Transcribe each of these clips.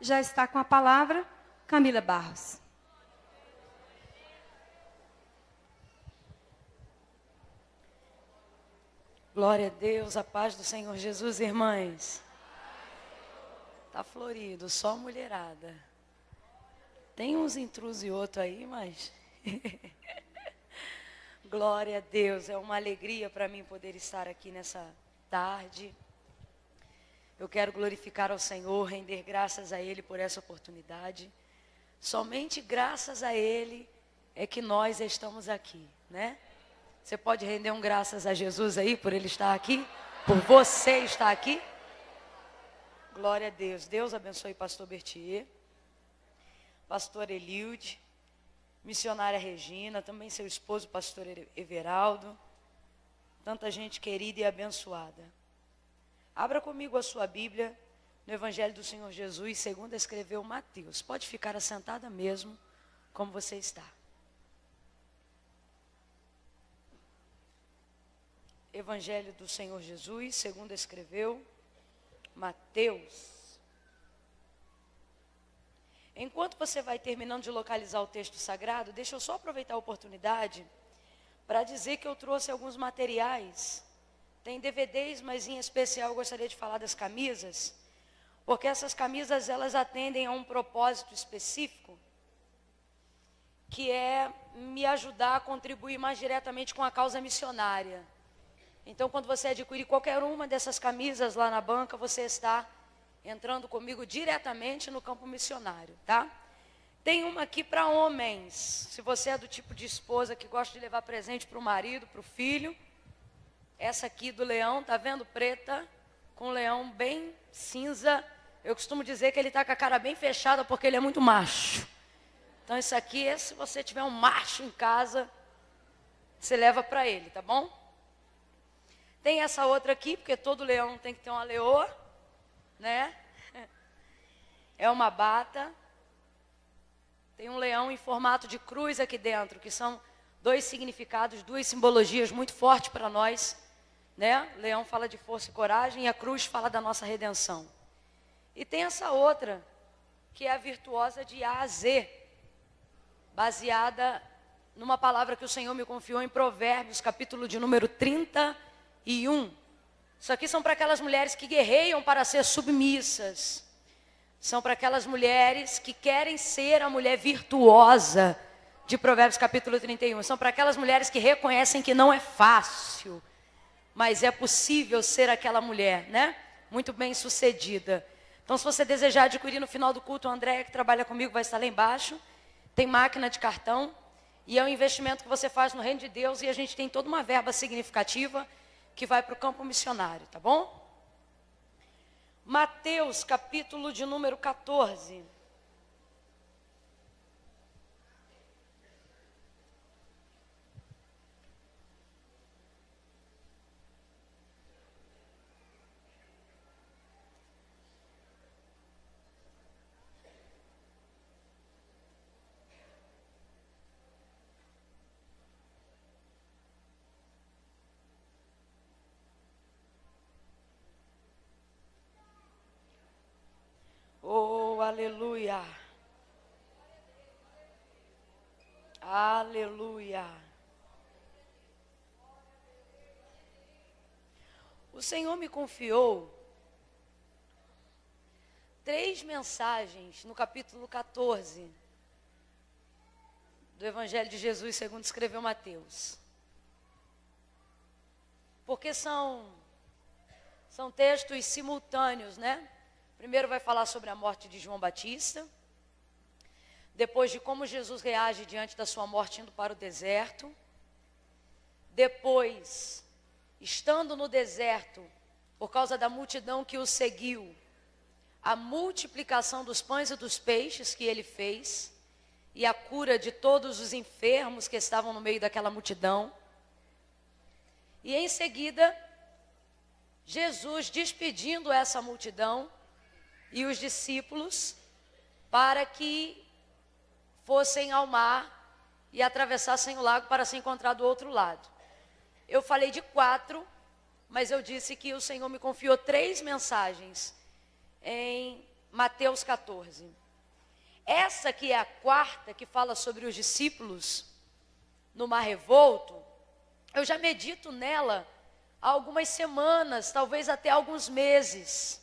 já está com a palavra Camila Barros. Glória a Deus, a paz do Senhor Jesus, irmãs. Tá florido, só mulherada. Tem uns intrusos e outros aí, mas... Glória a Deus, é uma alegria para mim poder estar aqui nessa tarde. Eu quero glorificar ao Senhor, render graças a Ele por essa oportunidade. Somente graças a Ele é que nós estamos aqui, né? Você pode render um graças a Jesus aí por Ele estar aqui? Por você estar aqui? Glória a Deus. Deus abençoe pastor Bertier, pastor Eliude, missionária Regina, também seu esposo pastor Everaldo, tanta gente querida e abençoada. Abra comigo a sua Bíblia no Evangelho do Senhor Jesus, segundo escreveu Mateus. Pode ficar assentada mesmo, como você está. Evangelho do Senhor Jesus, segundo escreveu Mateus. Enquanto você vai terminando de localizar o texto sagrado, deixa eu só aproveitar a oportunidade para dizer que eu trouxe alguns materiais. Tem DVDs, mas em especial eu gostaria de falar das camisas, porque essas camisas elas atendem a um propósito específico, que é me ajudar a contribuir mais diretamente com a causa missionária. Então, quando você adquirir qualquer uma dessas camisas lá na banca, você está entrando comigo diretamente no campo missionário, tá? Tem uma aqui para homens. Se você é do tipo de esposa que gosta de levar presente para o marido, para o filho, essa aqui do leão, tá vendo? Preta, com um leão bem cinza. Eu costumo dizer que ele está com a cara bem fechada porque ele é muito macho. Então, isso aqui é se você tiver um macho em casa, você leva para ele, tá bom? Tem essa outra aqui, porque todo leão tem que ter uma leoa, né? É uma bata. Tem um leão em formato de cruz aqui dentro, que são dois significados, duas simbologias muito fortes para nós, né? O leão fala de força e coragem e a cruz fala da nossa redenção. E tem essa outra, que é a virtuosa de A a Z, baseada numa palavra que o Senhor me confiou em Provérbios, capítulo de número 31. Isso aqui são para aquelas mulheres que guerreiam para ser submissas. São para aquelas mulheres que querem ser a mulher virtuosa de Provérbios capítulo 31. São para aquelas mulheres que reconhecem que não é fácil, mas é possível ser aquela mulher, né? Muito bem sucedida. Então, se você desejar adquirir no final do culto, a Andréia, que trabalha comigo, vai estar lá embaixo. Tem máquina de cartão. E é um investimento que você faz no reino de Deus. E a gente tem toda uma verba significativa que vai para o campo missionário, tá bom? Mateus, capítulo de número 14. Oh, aleluia. Aleluia. O Senhor me confiou 3 mensagens no capítulo 14 do Evangelho de Jesus, segundo escreveu Mateus. Porque são textos simultâneos, né? Primeiro vai falar sobre a morte de João Batista, depois de como Jesus reage diante da sua morte indo para o deserto, depois, estando no deserto, por causa da multidão que o seguiu, a multiplicação dos pães e dos peixes que ele fez, e a cura de todos os enfermos que estavam no meio daquela multidão, e em seguida, Jesus despedindo essa multidão, e os discípulos, para que fossem ao mar e atravessassem o lago para se encontrar do outro lado. Eu falei de 4, mas eu disse que o Senhor me confiou 3 mensagens em Mateus 14. Essa que é a quarta, que fala sobre os discípulos no Mar Revolto, eu já medito nela há algumas semanas, talvez até alguns meses.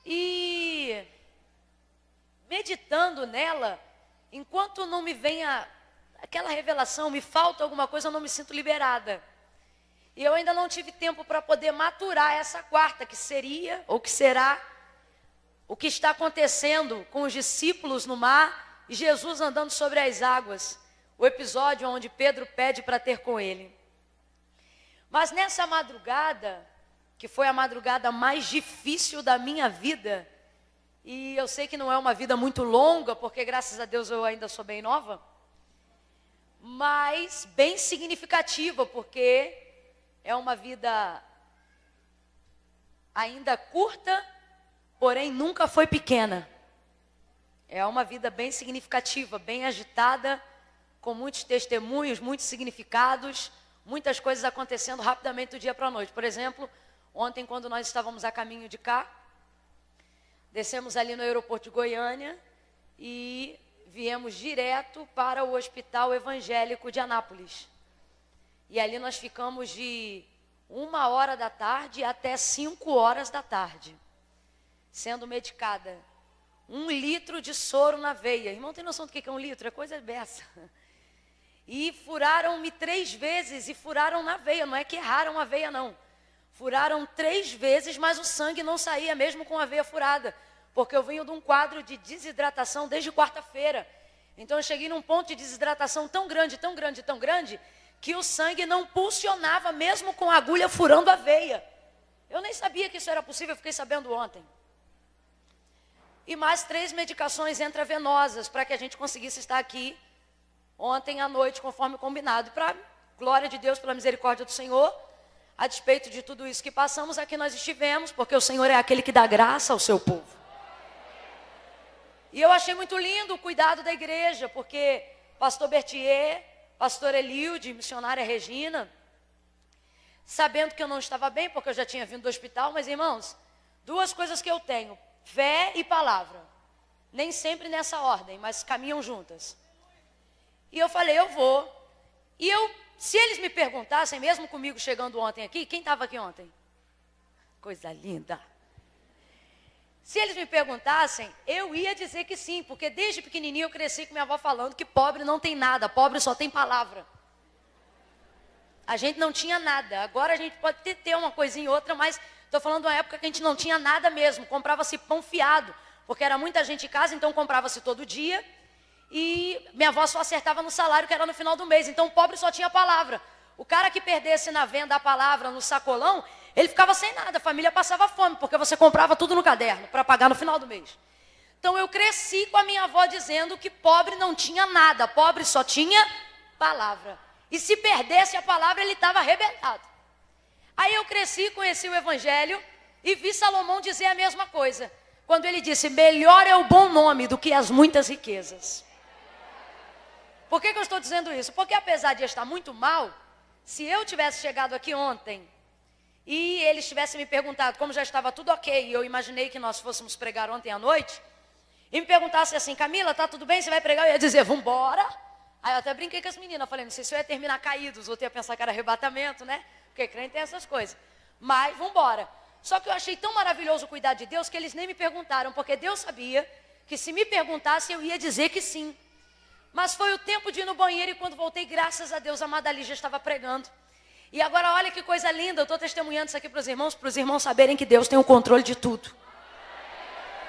E meditando nela, enquanto não me venha aquela revelação, me falta alguma coisa, eu não me sinto liberada. E eu ainda não tive tempo para poder maturar essa quarta, que seria, ou que será, o que está acontecendo com os discípulos no mar e Jesus andando sobre as águas. O episódio onde Pedro pede para ter com ele. Mas nessa madrugada, que foi a madrugada mais difícil da minha vida, e eu sei que não é uma vida muito longa, porque graças a Deus eu ainda sou bem nova, mas bem significativa, porque é uma vida ainda curta, porém nunca foi pequena. É uma vida bem significativa, bem agitada, com muitos testemunhos, muitos significados, muitas coisas acontecendo rapidamente do dia para a noite. Por exemplo, ontem, quando nós estávamos a caminho de cá, descemos ali no aeroporto de Goiânia e viemos direto para o Hospital Evangélico de Anápolis. E ali nós ficamos de 1h da tarde até 5h da tarde, sendo medicada. 1 litro de soro na veia. Irmão, tem noção do que é 1 litro? É coisa beça. E furaram-me 3 vezes, e furaram na veia, não é que erraram a veia não. Furaram 3 vezes, mas o sangue não saía mesmo com a veia furada. Porque eu venho de um quadro de desidratação desde quarta-feira. Então eu cheguei num ponto de desidratação tão grande, tão grande, tão grande, que o sangue não pulsionava mesmo com a agulha furando a veia. Eu nem sabia que isso era possível, eu fiquei sabendo ontem. E mais 3 medicações intravenosas para que a gente conseguisse estar aqui ontem à noite, conforme combinado. Para glória de Deus, pela misericórdia do Senhor, a despeito de tudo isso que passamos, aqui nós estivemos, porque o Senhor é aquele que dá graça ao seu povo. E eu achei muito lindo o cuidado da igreja, porque pastor Bertier, pastor Eliude, missionária Regina, sabendo que eu não estava bem, porque eu já tinha vindo do hospital, mas irmãos, 2 coisas que eu tenho: fé e palavra. Nem sempre nessa ordem, mas caminham juntas. E eu falei, eu vou. E se eles me perguntassem, mesmo comigo chegando ontem aqui, quem estava aqui ontem? Coisa linda. Se eles me perguntassem, eu ia dizer que sim, porque desde pequenininho eu cresci com minha avó falando que pobre não tem nada, pobre só tem palavra. A gente não tinha nada. Agora a gente pode ter uma coisinha ou outra, mas estou falando de uma época que a gente não tinha nada mesmo. Comprava-se pão fiado, porque era muita gente em casa, então comprava-se todo dia. E minha avó só acertava no salário, que era no final do mês. Então o pobre só tinha palavra. O cara que perdesse na venda a palavra no sacolão, ele ficava sem nada, a família passava fome, porque você comprava tudo no caderno para pagar no final do mês. Então eu cresci com a minha avó dizendo que pobre não tinha nada, pobre só tinha palavra. E se perdesse a palavra, ele estava arrebentado. Aí eu cresci, conheci o Evangelho e vi Salomão dizer a mesma coisa. Quando ele disse, melhor é o bom nome do que as muitas riquezas. Por que eu estou dizendo isso? Porque apesar de eu estar muito mal, se eu tivesse chegado aqui ontem e eles tivessem me perguntado, como já estava tudo ok, e eu imaginei que nós fôssemos pregar ontem à noite, e me perguntassem assim, Camila, tá tudo bem? Você vai pregar? Eu ia dizer, vambora. Aí eu até brinquei com as meninas, falei, não sei se eu ia terminar caídos, ou ia pensar que era arrebatamento, né? Porque crente tem essas coisas. Mas vambora. Só que eu achei tão maravilhoso o cuidado de Deus que eles nem me perguntaram, porque Deus sabia que se me perguntasse eu ia dizer que sim. Mas foi o tempo de ir no banheiro e quando voltei, graças a Deus, a Madali já estava pregando. E agora olha que coisa linda, eu estou testemunhando isso aqui para os irmãos saberem que Deus tem o controle de tudo.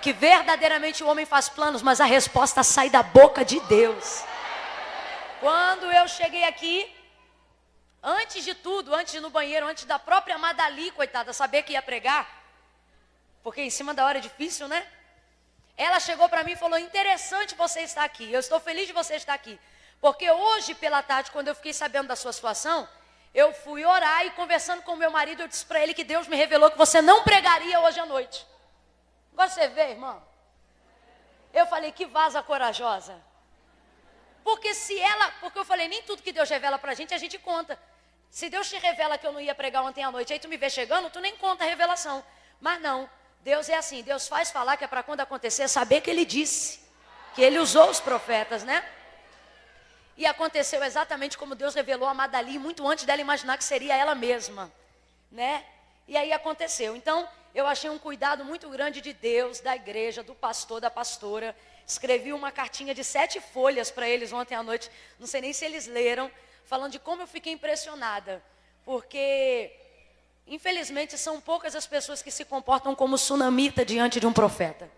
Que verdadeiramente o homem faz planos, mas a resposta sai da boca de Deus. Quando eu cheguei aqui, antes de tudo, antes de ir no banheiro, antes da própria Madali, coitada, saber que ia pregar, porque em cima da hora é difícil, né? Ela chegou para mim e falou, interessante você estar aqui, eu estou feliz de você estar aqui. Porque hoje pela tarde, quando eu fiquei sabendo da sua situação, eu fui orar e conversando com meu marido, eu disse para ele que Deus me revelou que você não pregaria hoje à noite. Você vê, irmão? Eu falei, que vaza corajosa. Porque eu falei, nem tudo que Deus revela para a gente conta. Se Deus te revela que eu não ia pregar ontem à noite, aí tu me vê chegando, tu nem conta a revelação. Mas não, Deus é assim, Deus faz falar que é para quando acontecer, saber que Ele disse, que Ele usou os profetas, né? E aconteceu exatamente como Deus revelou a Madali, muito antes dela imaginar que seria ela mesma, né? E aí aconteceu. Então, eu achei um cuidado muito grande de Deus, da igreja, do pastor, da pastora. Escrevi uma cartinha de 7 folhas para eles ontem à noite, não sei nem se eles leram, falando de como eu fiquei impressionada, porque infelizmente são poucas as pessoas que se comportam como sunamita diante de um profeta.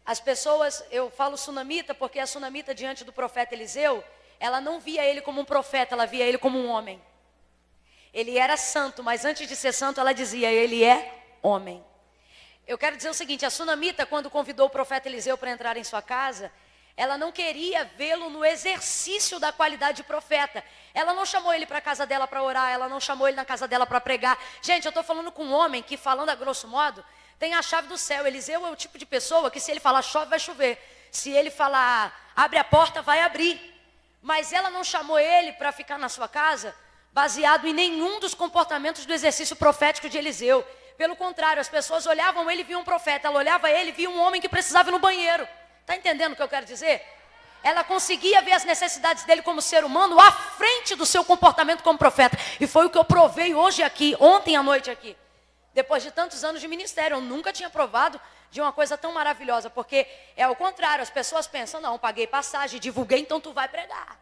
As pessoas, eu falo sunamita porque a sunamita diante do profeta Eliseu, ela não via ele como um profeta, ela via ele como um homem. Ele era santo, mas antes de ser santo ela dizia, ele é homem. Eu quero dizer o seguinte, a sunamita quando convidou o profeta Eliseu para entrar em sua casa, ela não queria vê-lo no exercício da qualidade de profeta. Ela não chamou ele para a casa dela para orar, ela não chamou ele na casa dela para pregar. Gente, eu estou falando com um homem que, falando a grosso modo, tem a chave do céu. Eliseu é o tipo de pessoa que se ele falar chove, vai chover. Se ele falar abre a porta, vai abrir. Mas ela não chamou ele para ficar na sua casa baseado em nenhum dos comportamentos do exercício profético de Eliseu. Pelo contrário, as pessoas olhavam ele e viam um profeta. Ela olhava ele e via um homem que precisava ir no banheiro. Está entendendo o que eu quero dizer? Ela conseguia ver as necessidades dele como ser humano à frente do seu comportamento como profeta. E foi o que eu provei hoje aqui, ontem à noite aqui. Depois de tantos anos de ministério, eu nunca tinha provado de uma coisa tão maravilhosa. Porque é o contrário, as pessoas pensam, não, paguei passagem, divulguei, então tu vai pregar.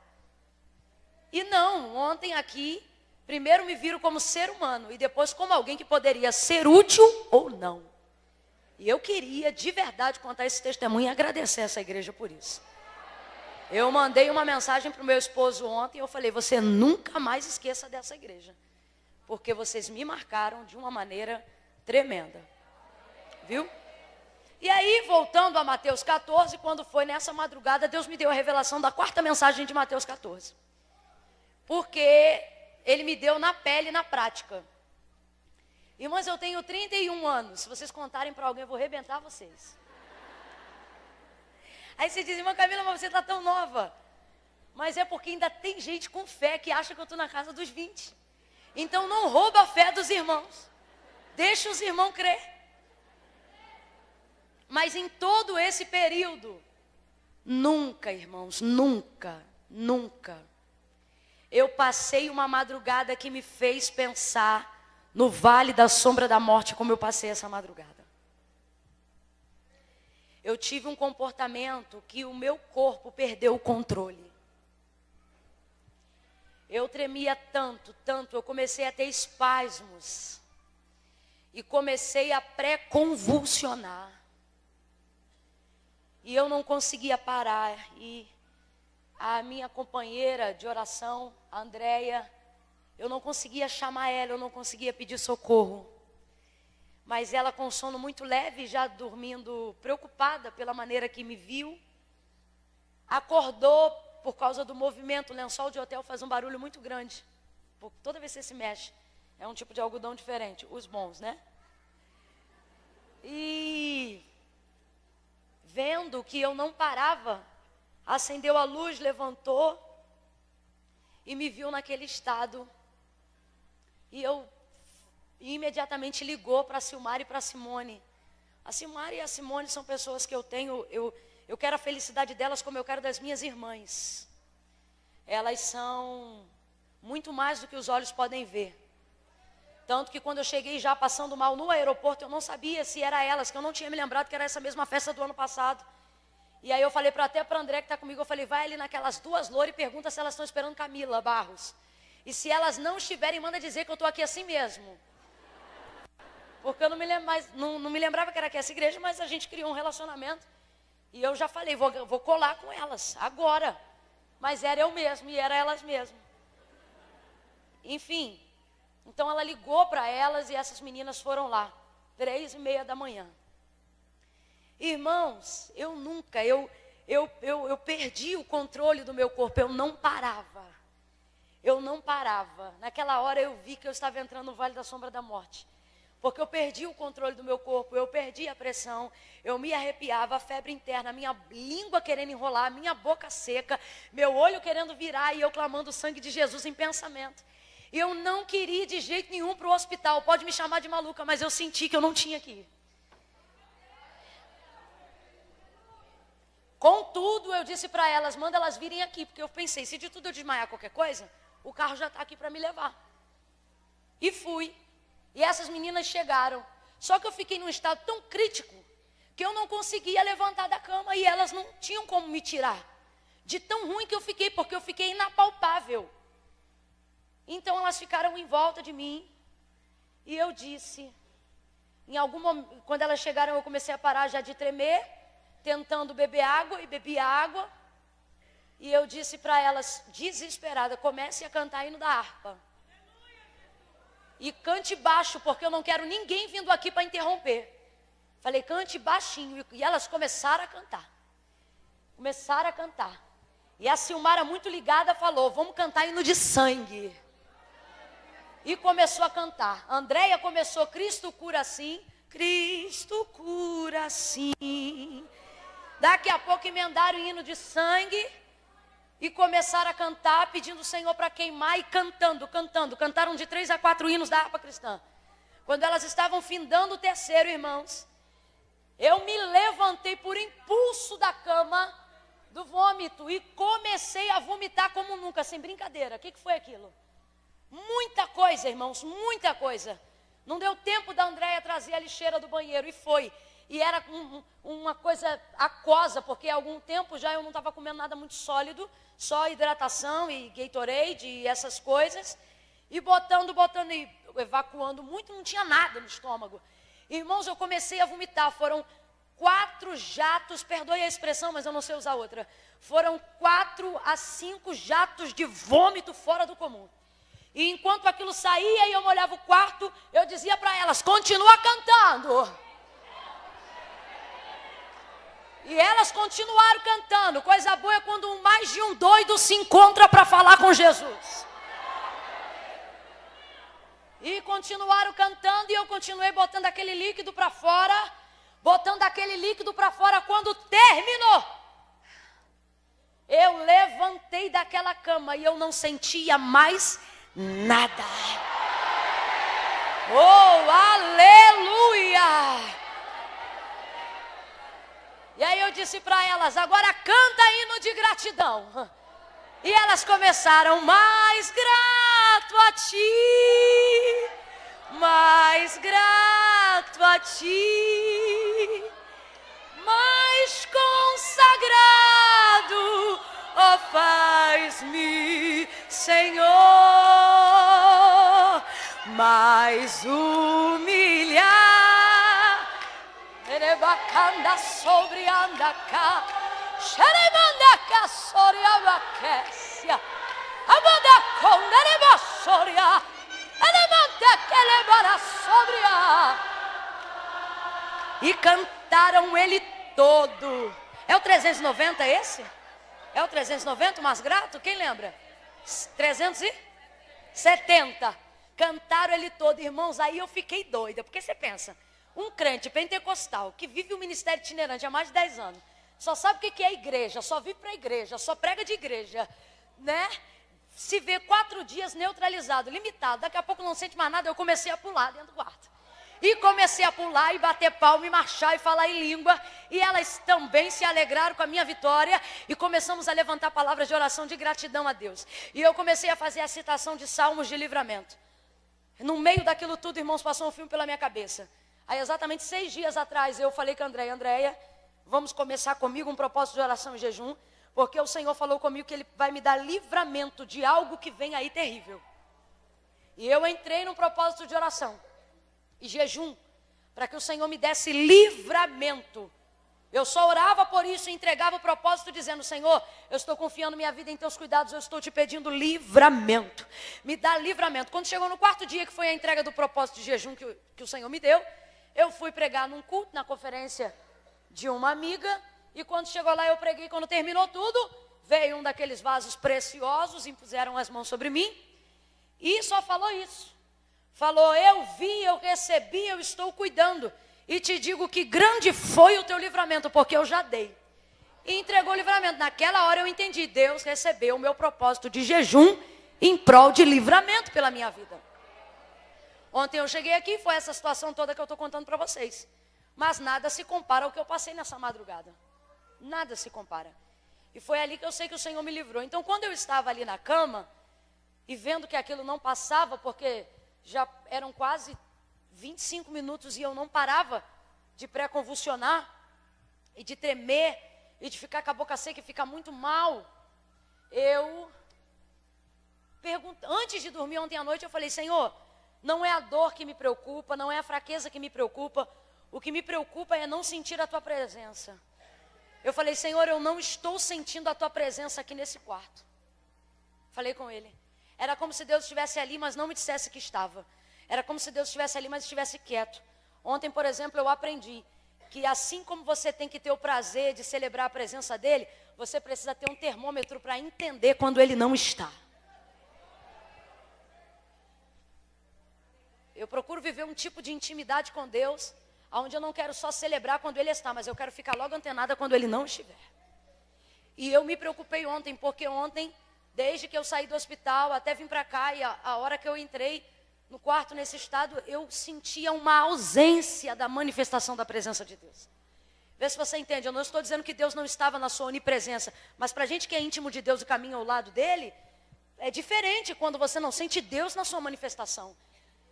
E não, ontem aqui, primeiro me viram como ser humano e depois como alguém que poderia ser útil ou não. E eu queria de verdade contar esse testemunho e agradecer essa igreja por isso. Eu mandei uma mensagem para o meu esposo ontem e eu falei, você nunca mais esqueça dessa igreja. Porque vocês me marcaram de uma maneira tremenda. Viu? E aí, voltando a Mateus 14, quando foi nessa madrugada, Deus me deu a revelação da 4ª mensagem de Mateus 14. Porque Ele me deu na pele e na prática. Irmãs, eu tenho 31 anos. Se vocês contarem para alguém, eu vou arrebentar vocês. Aí você diz, irmã Camila, mas você está tão nova. Mas é porque ainda tem gente com fé que acha que eu estou na casa dos 20. Então não rouba a fé dos irmãos. Deixa os irmãos crer. Mas em todo esse período, nunca, irmãos, nunca, eu passei uma madrugada que me fez pensar no vale da sombra da morte, como eu passei essa madrugada. Eu tive um comportamento que o meu corpo perdeu o controle. Eu tremia tanto, eu comecei a ter espasmos. E comecei a pré-convulsionar. E eu não conseguia parar. E a minha companheira de oração, a Andréia, eu não conseguia chamar ela, eu não conseguia pedir socorro. Mas ela com sono muito leve, já dormindo, preocupada pela maneira que me viu, acordou por causa do movimento. O lençol de hotel faz um barulho muito grande. Toda vez que você se mexe, é um tipo de algodão diferente, os bons, né? E vendo que eu não parava, acendeu a luz, levantou e me viu naquele estado. E eu imediatamente ligou para a Silmar e para a Simone. A Silmar e a Simone são pessoas que eu tenho, eu quero a felicidade delas como eu quero das minhas irmãs. Elas são muito mais do que os olhos podem ver. Tanto que quando eu cheguei já passando mal no aeroporto, eu não sabia se era elas, que eu não tinha me lembrado que era essa mesma festa do ano passado. E aí eu falei até para a André que está comigo, eu falei, vai ali naquelas 2 louras e pergunta se elas estão esperando Camila Barros. E se elas não estiverem, manda dizer que eu estou aqui assim mesmo. Porque eu não me lembrava que era aqui essa igreja, mas a gente criou um relacionamento. E eu já falei, vou colar com elas, agora. Mas era eu mesmo e era elas mesmo. Enfim, então ela ligou para elas e essas meninas foram lá, 3:30 da manhã. Irmãos, eu perdi o controle do meu corpo, eu não parava. Naquela hora eu vi que eu estava entrando no vale da sombra da morte. Porque eu perdi o controle do meu corpo, eu perdi a pressão, eu me arrepiava, a febre interna, a minha língua querendo enrolar, a minha boca seca, meu olho querendo virar e eu clamando o sangue de Jesus em pensamento. Eu não queria ir de jeito nenhum para o hospital, pode me chamar de maluca, mas eu senti que eu não tinha que ir. Contudo, eu disse para elas, manda elas virem aqui, porque eu pensei, se de tudo eu desmaiar qualquer coisa, o carro já está aqui para me levar. E fui. E essas meninas chegaram. Só que eu fiquei num estado tão crítico que eu não conseguia levantar da cama e elas não tinham como me tirar. De tão ruim que eu fiquei, porque eu fiquei inapalpável. Então elas ficaram em volta de mim e eu disse, em algum momento, quando elas chegaram eu comecei a parar já de tremer, tentando beber água e bebi água. E eu disse para elas, desesperada, comece a cantar hino da harpa. E cante baixo, porque eu não quero ninguém vindo aqui para interromper. Falei, cante baixinho. E elas começaram a cantar. Começaram a cantar. E a Silmara, muito ligada, falou, vamos cantar hino de sangue. E começou a cantar. A Andréia começou, Cristo cura sim. Cristo cura sim. Daqui a pouco emendaram o hino de sangue. E começaram a cantar, pedindo o Senhor para queimar e cantando. Cantaram de 3 a 4 hinos da harpa cristã. Quando elas estavam findando o terceiro, irmãos, eu me levantei por impulso da cama, do vômito, e comecei a vomitar como nunca, sem brincadeira. O que foi aquilo? Muita coisa, irmãos, muita coisa. Não deu tempo da Andréia trazer a lixeira do banheiro, e foi. E era uma coisa aquosa, porque há algum tempo já eu não estava comendo nada muito sólido, só hidratação e Gatorade e essas coisas. E botando e evacuando muito, não tinha nada no estômago. Irmãos, eu comecei a vomitar, foram 4 jatos, perdoe a expressão, mas eu não sei usar outra. Foram 4 a 5 jatos de vômito fora do comum. E enquanto aquilo saía e eu molhava o quarto, eu dizia para elas, continua cantando. E elas continuaram cantando. Coisa boa é quando mais de um doido se encontra para falar com Jesus. E continuaram cantando e eu continuei botando aquele líquido para fora. Quando terminou, eu levantei daquela cama e eu não sentia mais nada. Oh, aleluia! E aí eu disse para elas, agora canta hino de gratidão. E elas começaram, mais grato a ti, mais grato a ti, mais consagrado, ó faz-me, Senhor, mais humilhar. Erebacanda sobre andaca, xeremandaca sobre abaquecia, abandaconda erebassoria, elemandaca elebara sobre a. E cantaram ele todo. É o 390 esse? É o 390 o mais grato? Quem lembra? 370. Cantaram ele todo, irmãos. Aí eu fiquei doida, porque você pensa, um crente pentecostal que vive o ministério itinerante há mais de 10 anos, só sabe o que é igreja, só vive para a igreja, só prega de igreja, né? Se vê 4 dias neutralizado, limitado, daqui a pouco não sente mais nada, eu comecei a pular dentro do quarto. E comecei a pular e bater palma e marchar e falar em língua. E elas também se alegraram com a minha vitória. E começamos a levantar palavras de oração de gratidão a Deus. E eu comecei a fazer a citação de salmos de livramento. No meio daquilo tudo, irmãos, passou um filme pela minha cabeça. Aí exatamente 6 dias atrás eu falei com a Andréia, vamos começar comigo um propósito de oração e jejum, porque o Senhor falou comigo que Ele vai me dar livramento de algo que vem aí terrível. E eu entrei num propósito de oração e jejum, para que o Senhor me desse livramento. Eu só orava por isso e entregava o propósito dizendo, Senhor, eu estou confiando minha vida em teus cuidados, eu estou te pedindo livramento. Me dá livramento. Quando chegou no 4º dia, que foi a entrega do propósito de jejum que o Senhor me deu, eu fui pregar num culto, na conferência de uma amiga, e quando chegou lá eu preguei, quando terminou tudo, veio um daqueles vasos preciosos, impuseram as mãos sobre mim, e só falou isso. Falou, eu vi, eu recebi, eu estou cuidando, e te digo que grande foi o teu livramento, porque eu já dei. E entregou o livramento. Naquela hora eu entendi, Deus recebeu o meu propósito de jejum em prol de livramento pela minha vida. Ontem eu cheguei aqui, foi essa situação toda que eu estou contando para vocês. Mas nada se compara ao que eu passei nessa madrugada. Nada se compara. E foi ali que eu sei que o Senhor me livrou. Então, quando eu estava ali na cama, e vendo que aquilo não passava, porque já eram quase 25 minutos e eu não parava de pré-convulsionar, e de tremer, e de ficar com a boca seca e ficar muito mal, eu antes de dormir ontem à noite, eu falei: Senhor, não é a dor que me preocupa, não é a fraqueza que me preocupa, o que me preocupa é não sentir a tua presença. Eu falei: Senhor, eu não estou sentindo a tua presença aqui nesse quarto. Falei com ele. Era como se Deus estivesse ali, mas não me dissesse que estava. Era como se Deus estivesse ali, mas estivesse quieto. Ontem, por exemplo, eu aprendi que assim como você tem que ter o prazer de celebrar a presença dele, você precisa ter um termômetro para entender quando ele não está. Eu procuro viver um tipo de intimidade com Deus, onde eu não quero só celebrar quando ele está, mas eu quero ficar logo antenada quando ele não estiver. E eu me preocupei ontem, porque ontem, desde que eu saí do hospital até vim para cá, e a hora que eu entrei no quarto nesse estado, eu sentia uma ausência da manifestação da presença de Deus. Vê se você entende, eu não estou dizendo que Deus não estava na sua onipresença, mas para a gente que é íntimo de Deus e caminha ao lado dele, é diferente quando você não sente Deus na sua manifestação.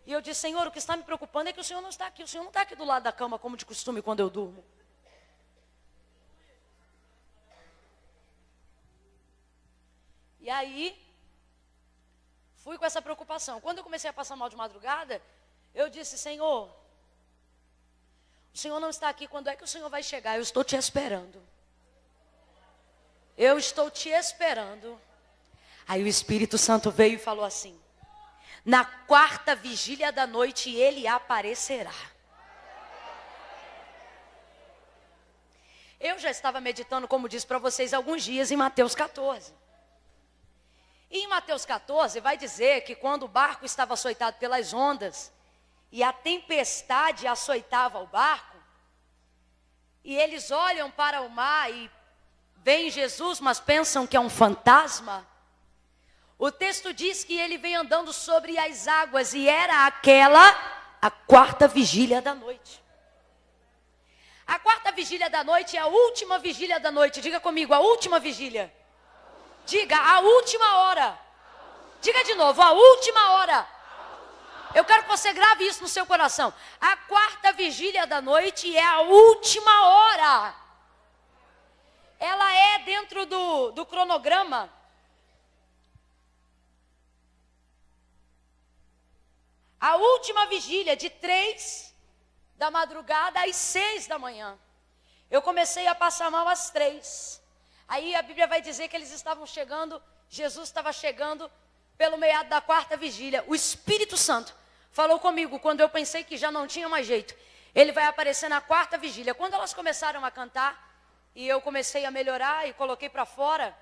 E eu disse: Senhor, o que está me preocupando é que o Senhor não está aqui, o Senhor não está aqui do lado da cama como de costume quando eu durmo. E aí, fui com essa preocupação. Quando eu comecei a passar mal de madrugada, eu disse: Senhor, o Senhor não está aqui, quando é que o Senhor vai chegar? Eu estou te esperando. Eu estou te esperando. Aí o Espírito Santo veio e falou assim: na quarta vigília da noite ele aparecerá. Eu já estava meditando, como disse para vocês, alguns dias em Mateus 14. E em Mateus 14 vai dizer que quando o barco estava açoitado pelas ondas e a tempestade açoitava o barco, e eles olham para o mar e veem Jesus, mas pensam que é um fantasma, o texto diz que ele vem andando sobre as águas, e era a quarta vigília da noite. A quarta vigília da noite é a última vigília da noite. Diga comigo: a última vigília. Diga: a última hora. Diga de novo: a última hora. Eu quero que você grave isso no seu coração. A quarta vigília da noite é a última hora. Ela é dentro do cronograma. A última vigília, de 3 da madrugada às 6 da manhã. Eu comecei a passar mal às 3. Aí a Bíblia vai dizer que eles estavam chegando, Jesus estava chegando pelo meado da quarta vigília. O Espírito Santo falou comigo quando eu pensei que já não tinha mais jeito. Ele vai aparecer na quarta vigília. Quando elas começaram a cantar, e eu comecei a melhorar e coloquei para fora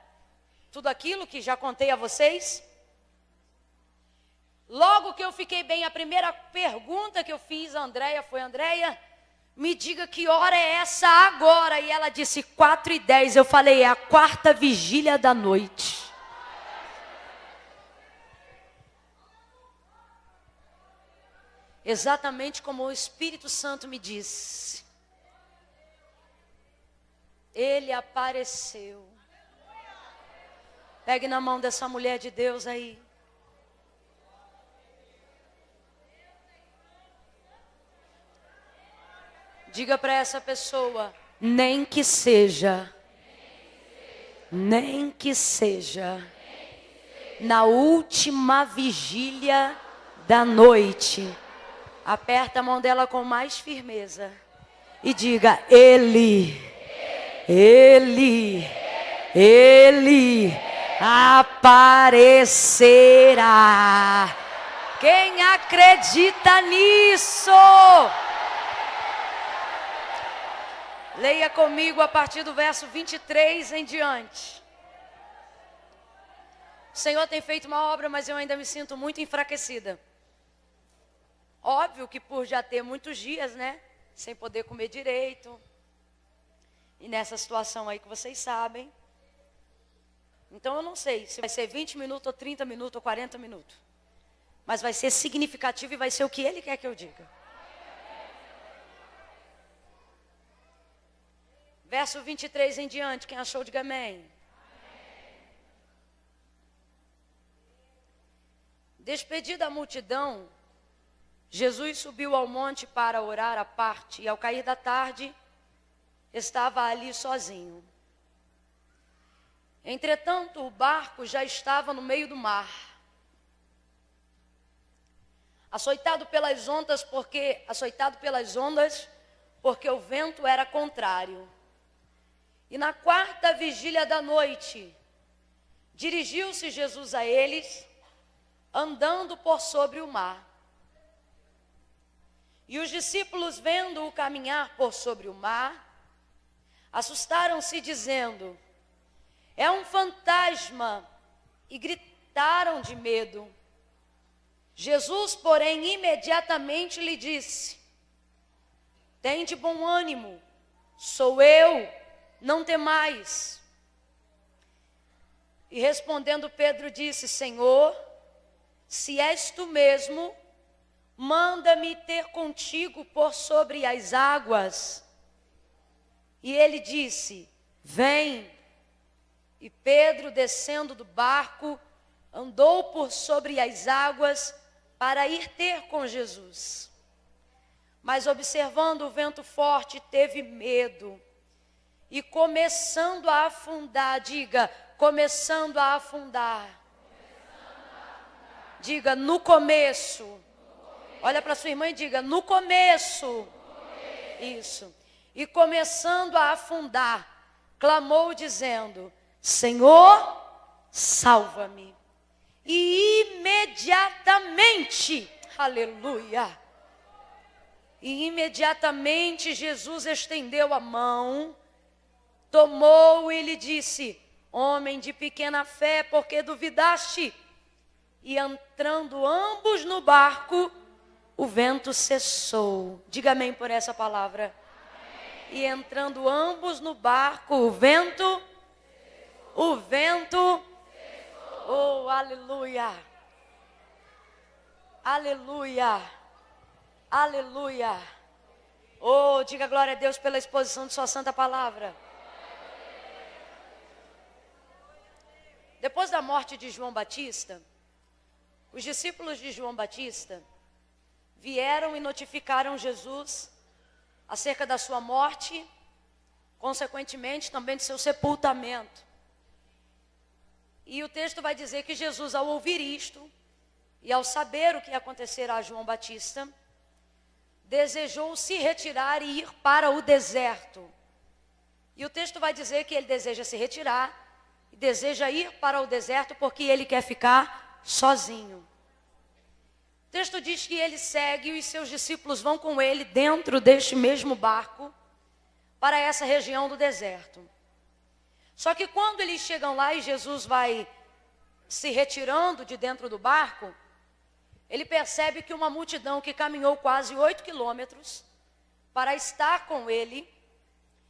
tudo aquilo que já contei a vocês. Logo que eu fiquei bem, a primeira pergunta que eu fiz a Andréia foi: Andréia, me diga que hora é essa agora? E ela disse 4h10. Eu falei: é a quarta vigília da noite. Exatamente como o Espírito Santo me disse. Ele apareceu. Pegue na mão dessa mulher de Deus aí. Diga para essa pessoa: nem que seja na última vigília da noite. Aperta a mão dela com mais firmeza e diga: Ele aparecerá. Quem acredita nisso? Leia comigo a partir do verso 23 em diante. O Senhor tem feito uma obra, mas eu ainda me sinto muito enfraquecida. Óbvio que por já ter muitos dias, né, sem poder comer direito, e nessa situação aí que vocês sabem. Então eu não sei se vai ser 20 minutos, ou 30 minutos, ou 40 minutos. Mas vai ser significativo e vai ser o que Ele quer que eu diga. Verso 23 em diante, quem achou, diga amém. Despedida a multidão, Jesus subiu ao monte para orar à parte, e ao cair da tarde, estava ali sozinho. Entretanto, o barco já estava no meio do mar, açoitado pelas ondas, porque o vento era contrário. E na quarta vigília da noite, dirigiu-se Jesus a eles, andando por sobre o mar. E os discípulos, vendo-o caminhar por sobre o mar, assustaram-se, dizendo: é um fantasma, e gritaram de medo. Jesus, porém, imediatamente lhe disse: tende bom ânimo, sou eu, não temais. E respondendo Pedro disse: Senhor, se és tu mesmo, manda-me ter contigo por sobre as águas. E ele disse: vem. E Pedro, descendo do barco, andou por sobre as águas para ir ter com Jesus. Mas observando o vento forte, teve medo. E começando a afundar, diga, começando a afundar. Diga, no começo. Olha para sua irmã e diga, no começo. Isso. E começando a afundar, clamou dizendo: Senhor, salva-me. E imediatamente, aleluia, e imediatamente Jesus estendeu a mão, tomou e lhe disse: homem de pequena fé, por que duvidaste? E entrando ambos no barco, o vento cessou. Diga amém por essa palavra. Amém. E entrando ambos no barco, o vento, oh, aleluia, aleluia, aleluia. Oh, diga glória a Deus pela exposição de sua santa palavra. Depois da morte de João Batista, os discípulos de João Batista vieram e notificaram Jesus acerca da sua morte, consequentemente também de seu sepultamento. E o texto vai dizer que Jesus, ao ouvir isto, e ao saber o que ia acontecer a João Batista, desejou se retirar e ir para o deserto. E o texto vai dizer que ele deseja se retirar e deseja ir para o deserto porque ele quer ficar sozinho. O texto diz que ele segue e os seus discípulos vão com ele dentro deste mesmo barco para essa região do deserto. Só que quando eles chegam lá e Jesus vai se retirando de dentro do barco, ele percebe que uma multidão que caminhou quase 8 quilômetros para estar com ele,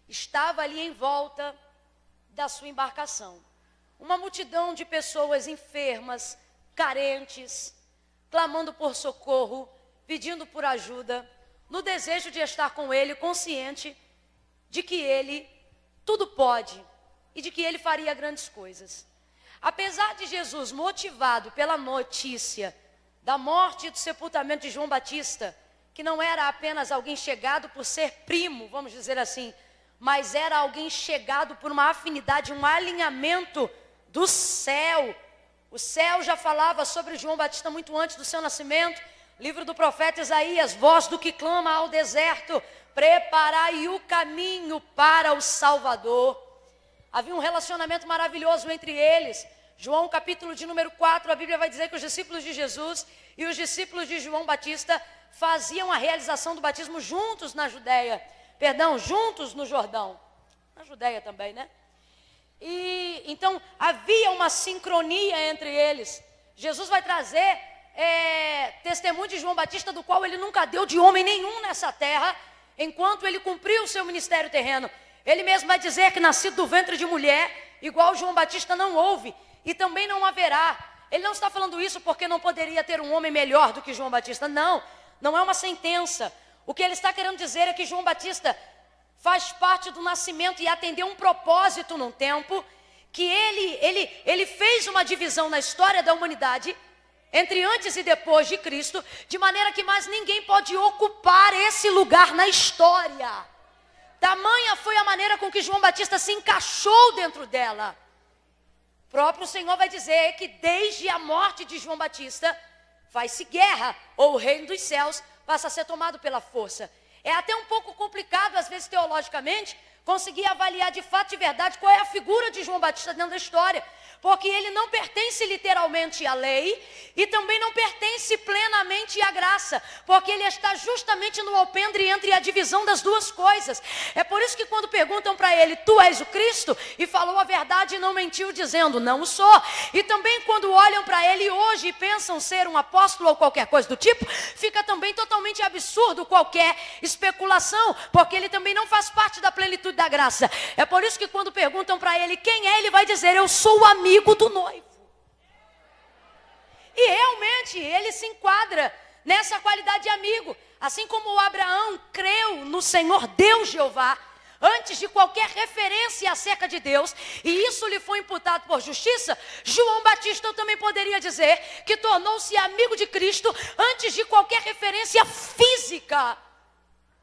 estava ali em volta da sua embarcação. Uma multidão de pessoas enfermas, carentes, clamando por socorro, pedindo por ajuda, no desejo de estar com ele, consciente de que ele tudo pode e de que ele faria grandes coisas. Apesar de Jesus, motivado pela notícia da morte e do sepultamento de João Batista, que não era apenas alguém chegado por ser primo, vamos dizer assim, mas era alguém chegado por uma afinidade, um alinhamento do céu. O céu já falava sobre João Batista muito antes do seu nascimento. Livro do profeta Isaías: voz do que clama ao deserto, preparai o caminho para o Salvador. Havia um relacionamento maravilhoso entre eles. João capítulo de número 4, a Bíblia vai dizer que os discípulos de Jesus e os discípulos de João Batista faziam a realização do batismo juntos na Judéia. Juntos no Jordão. Na Judéia também, né? E então havia uma sincronia entre eles. Jesus vai trazer testemunho de João Batista, do qual ele nunca deu de homem nenhum nessa terra, enquanto ele cumpriu o seu ministério terreno. Ele mesmo vai dizer que nascido do ventre de mulher, igual João Batista não houve, e também não haverá. Ele não está falando isso porque não poderia ter um homem melhor do que João Batista. Não, não é uma sentença. O que ele está querendo dizer é que João Batista faz parte do nascimento e atendeu um propósito num tempo que ele fez uma divisão na história da humanidade entre antes e depois de Cristo, de maneira que mais ninguém pode ocupar esse lugar na história. Tamanha foi a maneira com que João Batista se encaixou dentro dela. O próprio Senhor vai dizer que desde a morte de João Batista, faz-se guerra, ou o reino dos céus passa a ser tomado pela força. É até um pouco complicado, às vezes teologicamente, conseguir avaliar de fato e verdade qual é a figura de João Batista dentro da história. Porque ele não pertence literalmente à lei e também não pertence plenamente à graça. Porque ele está justamente no alpendre entre a divisão das duas coisas. É por isso que quando perguntam para ele, tu és o Cristo? E falou a verdade e não mentiu dizendo, não o sou. E também quando olham para ele hoje e pensam ser um apóstolo ou qualquer coisa do tipo, fica também totalmente absurdo qualquer especulação. Porque ele também não faz parte da plenitude da graça. É por isso que quando perguntam para ele quem é, ele vai dizer, eu sou o amigo do noivo. E realmente ele se enquadra nessa qualidade de amigo. Assim como Abraão creu no Senhor Deus Jeová, antes de qualquer referência acerca de Deus, e isso lhe foi imputado por justiça, João Batista também poderia dizer que tornou-se amigo de Cristo antes de qualquer referência física.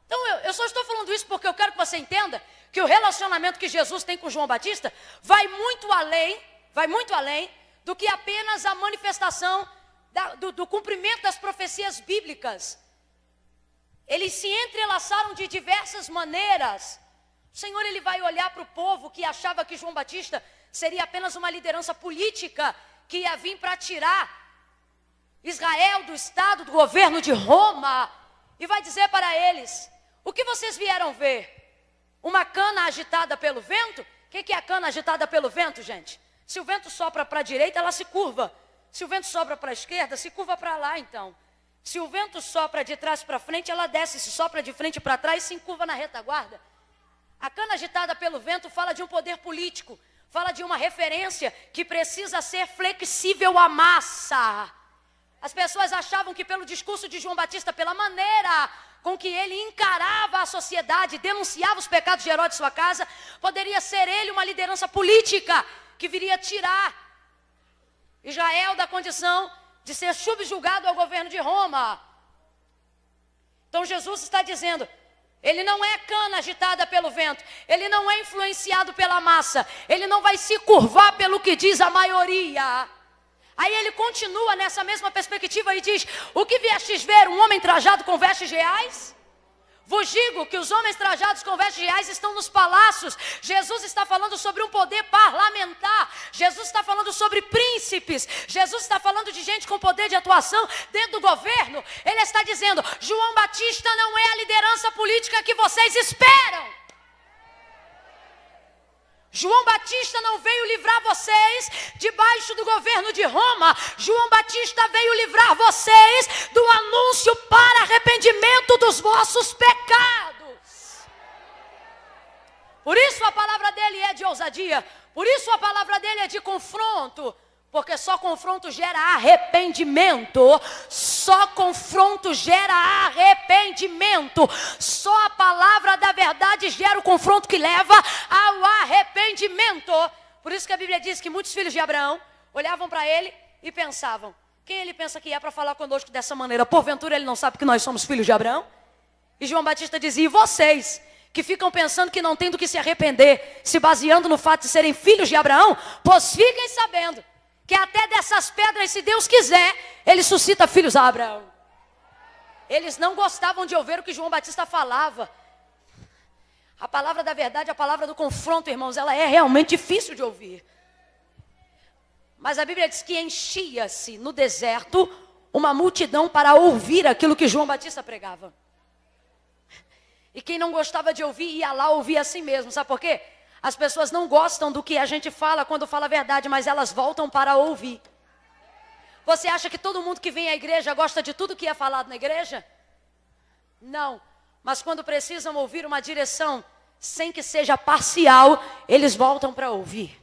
Então eu só estou falando isso porque eu quero que você entenda que o relacionamento que Jesus tem com João Batista vai muito além do que apenas a manifestação do cumprimento das profecias bíblicas. Eles se entrelaçaram de diversas maneiras. O Senhor ele vai olhar para o povo que achava que João Batista seria apenas uma liderança política que ia vir para tirar Israel do estado, do governo de Roma, e vai dizer para eles, o que vocês vieram ver? Uma cana agitada pelo vento? O que é a cana agitada pelo vento, gente? Se o vento sopra para a direita, ela se curva. Se o vento sopra para a esquerda, se curva para lá, então. Se o vento sopra de trás para frente, ela desce. Se sopra de frente para trás, se encurva na retaguarda. A cana agitada pelo vento fala de um poder político. Fala de uma referência que precisa ser flexível à massa. As pessoas achavam que pelo discurso de João Batista, pela maneira com que ele encarava a sociedade, denunciava os pecados de Herodes de sua casa, poderia ser ele uma liderança política que viria tirar Israel da condição de ser subjugado ao governo de Roma. Então Jesus está dizendo, ele não é cana agitada pelo vento, ele não é influenciado pela massa, ele não vai se curvar pelo que diz a maioria. Aí ele continua nessa mesma perspectiva e diz, o que viestes ver, um homem trajado com vestes reais? Vos digo que os homens trajados com vestes reais estão nos palácios. Jesus está falando sobre um poder parlamentar. Jesus está falando sobre príncipes. Jesus está falando de gente com poder de atuação dentro do governo. Ele está dizendo, João Batista não é a liderança política que vocês esperam. João Batista não veio livrar vocês debaixo do governo de Roma. João Batista veio livrar vocês do anúncio para arrependimento dos vossos pecados. Por isso a palavra dele é de ousadia. Por isso a palavra dele é de confronto. Porque só confronto gera arrependimento. Só confronto gera arrependimento. Só a palavra da verdade gera o confronto que leva ao arrependimento. Por isso que a Bíblia diz que muitos filhos de Abraão olhavam para ele e pensavam, quem ele pensa que é para falar conosco dessa maneira? Porventura ele não sabe que nós somos filhos de Abraão? E João Batista dizia, e vocês que ficam pensando que não tem do que se arrepender, se baseando no fato de serem filhos de Abraão, pois fiquem sabendo que até dessas pedras, se Deus quiser, ele suscita filhos a Abraão. Eles não gostavam de ouvir o que João Batista falava. A palavra da verdade, a palavra do confronto, irmãos, ela é realmente difícil de ouvir. Mas a Bíblia diz que enchia-se no deserto uma multidão para ouvir aquilo que João Batista pregava. E quem não gostava de ouvir, ia lá ouvir assim mesmo. Sabe por quê? As pessoas não gostam do que a gente fala quando fala a verdade, mas elas voltam para ouvir. Você acha que todo mundo que vem à igreja gosta de tudo que é falado na igreja? Não. Mas quando precisam ouvir uma direção, sem que seja parcial, eles voltam para ouvir.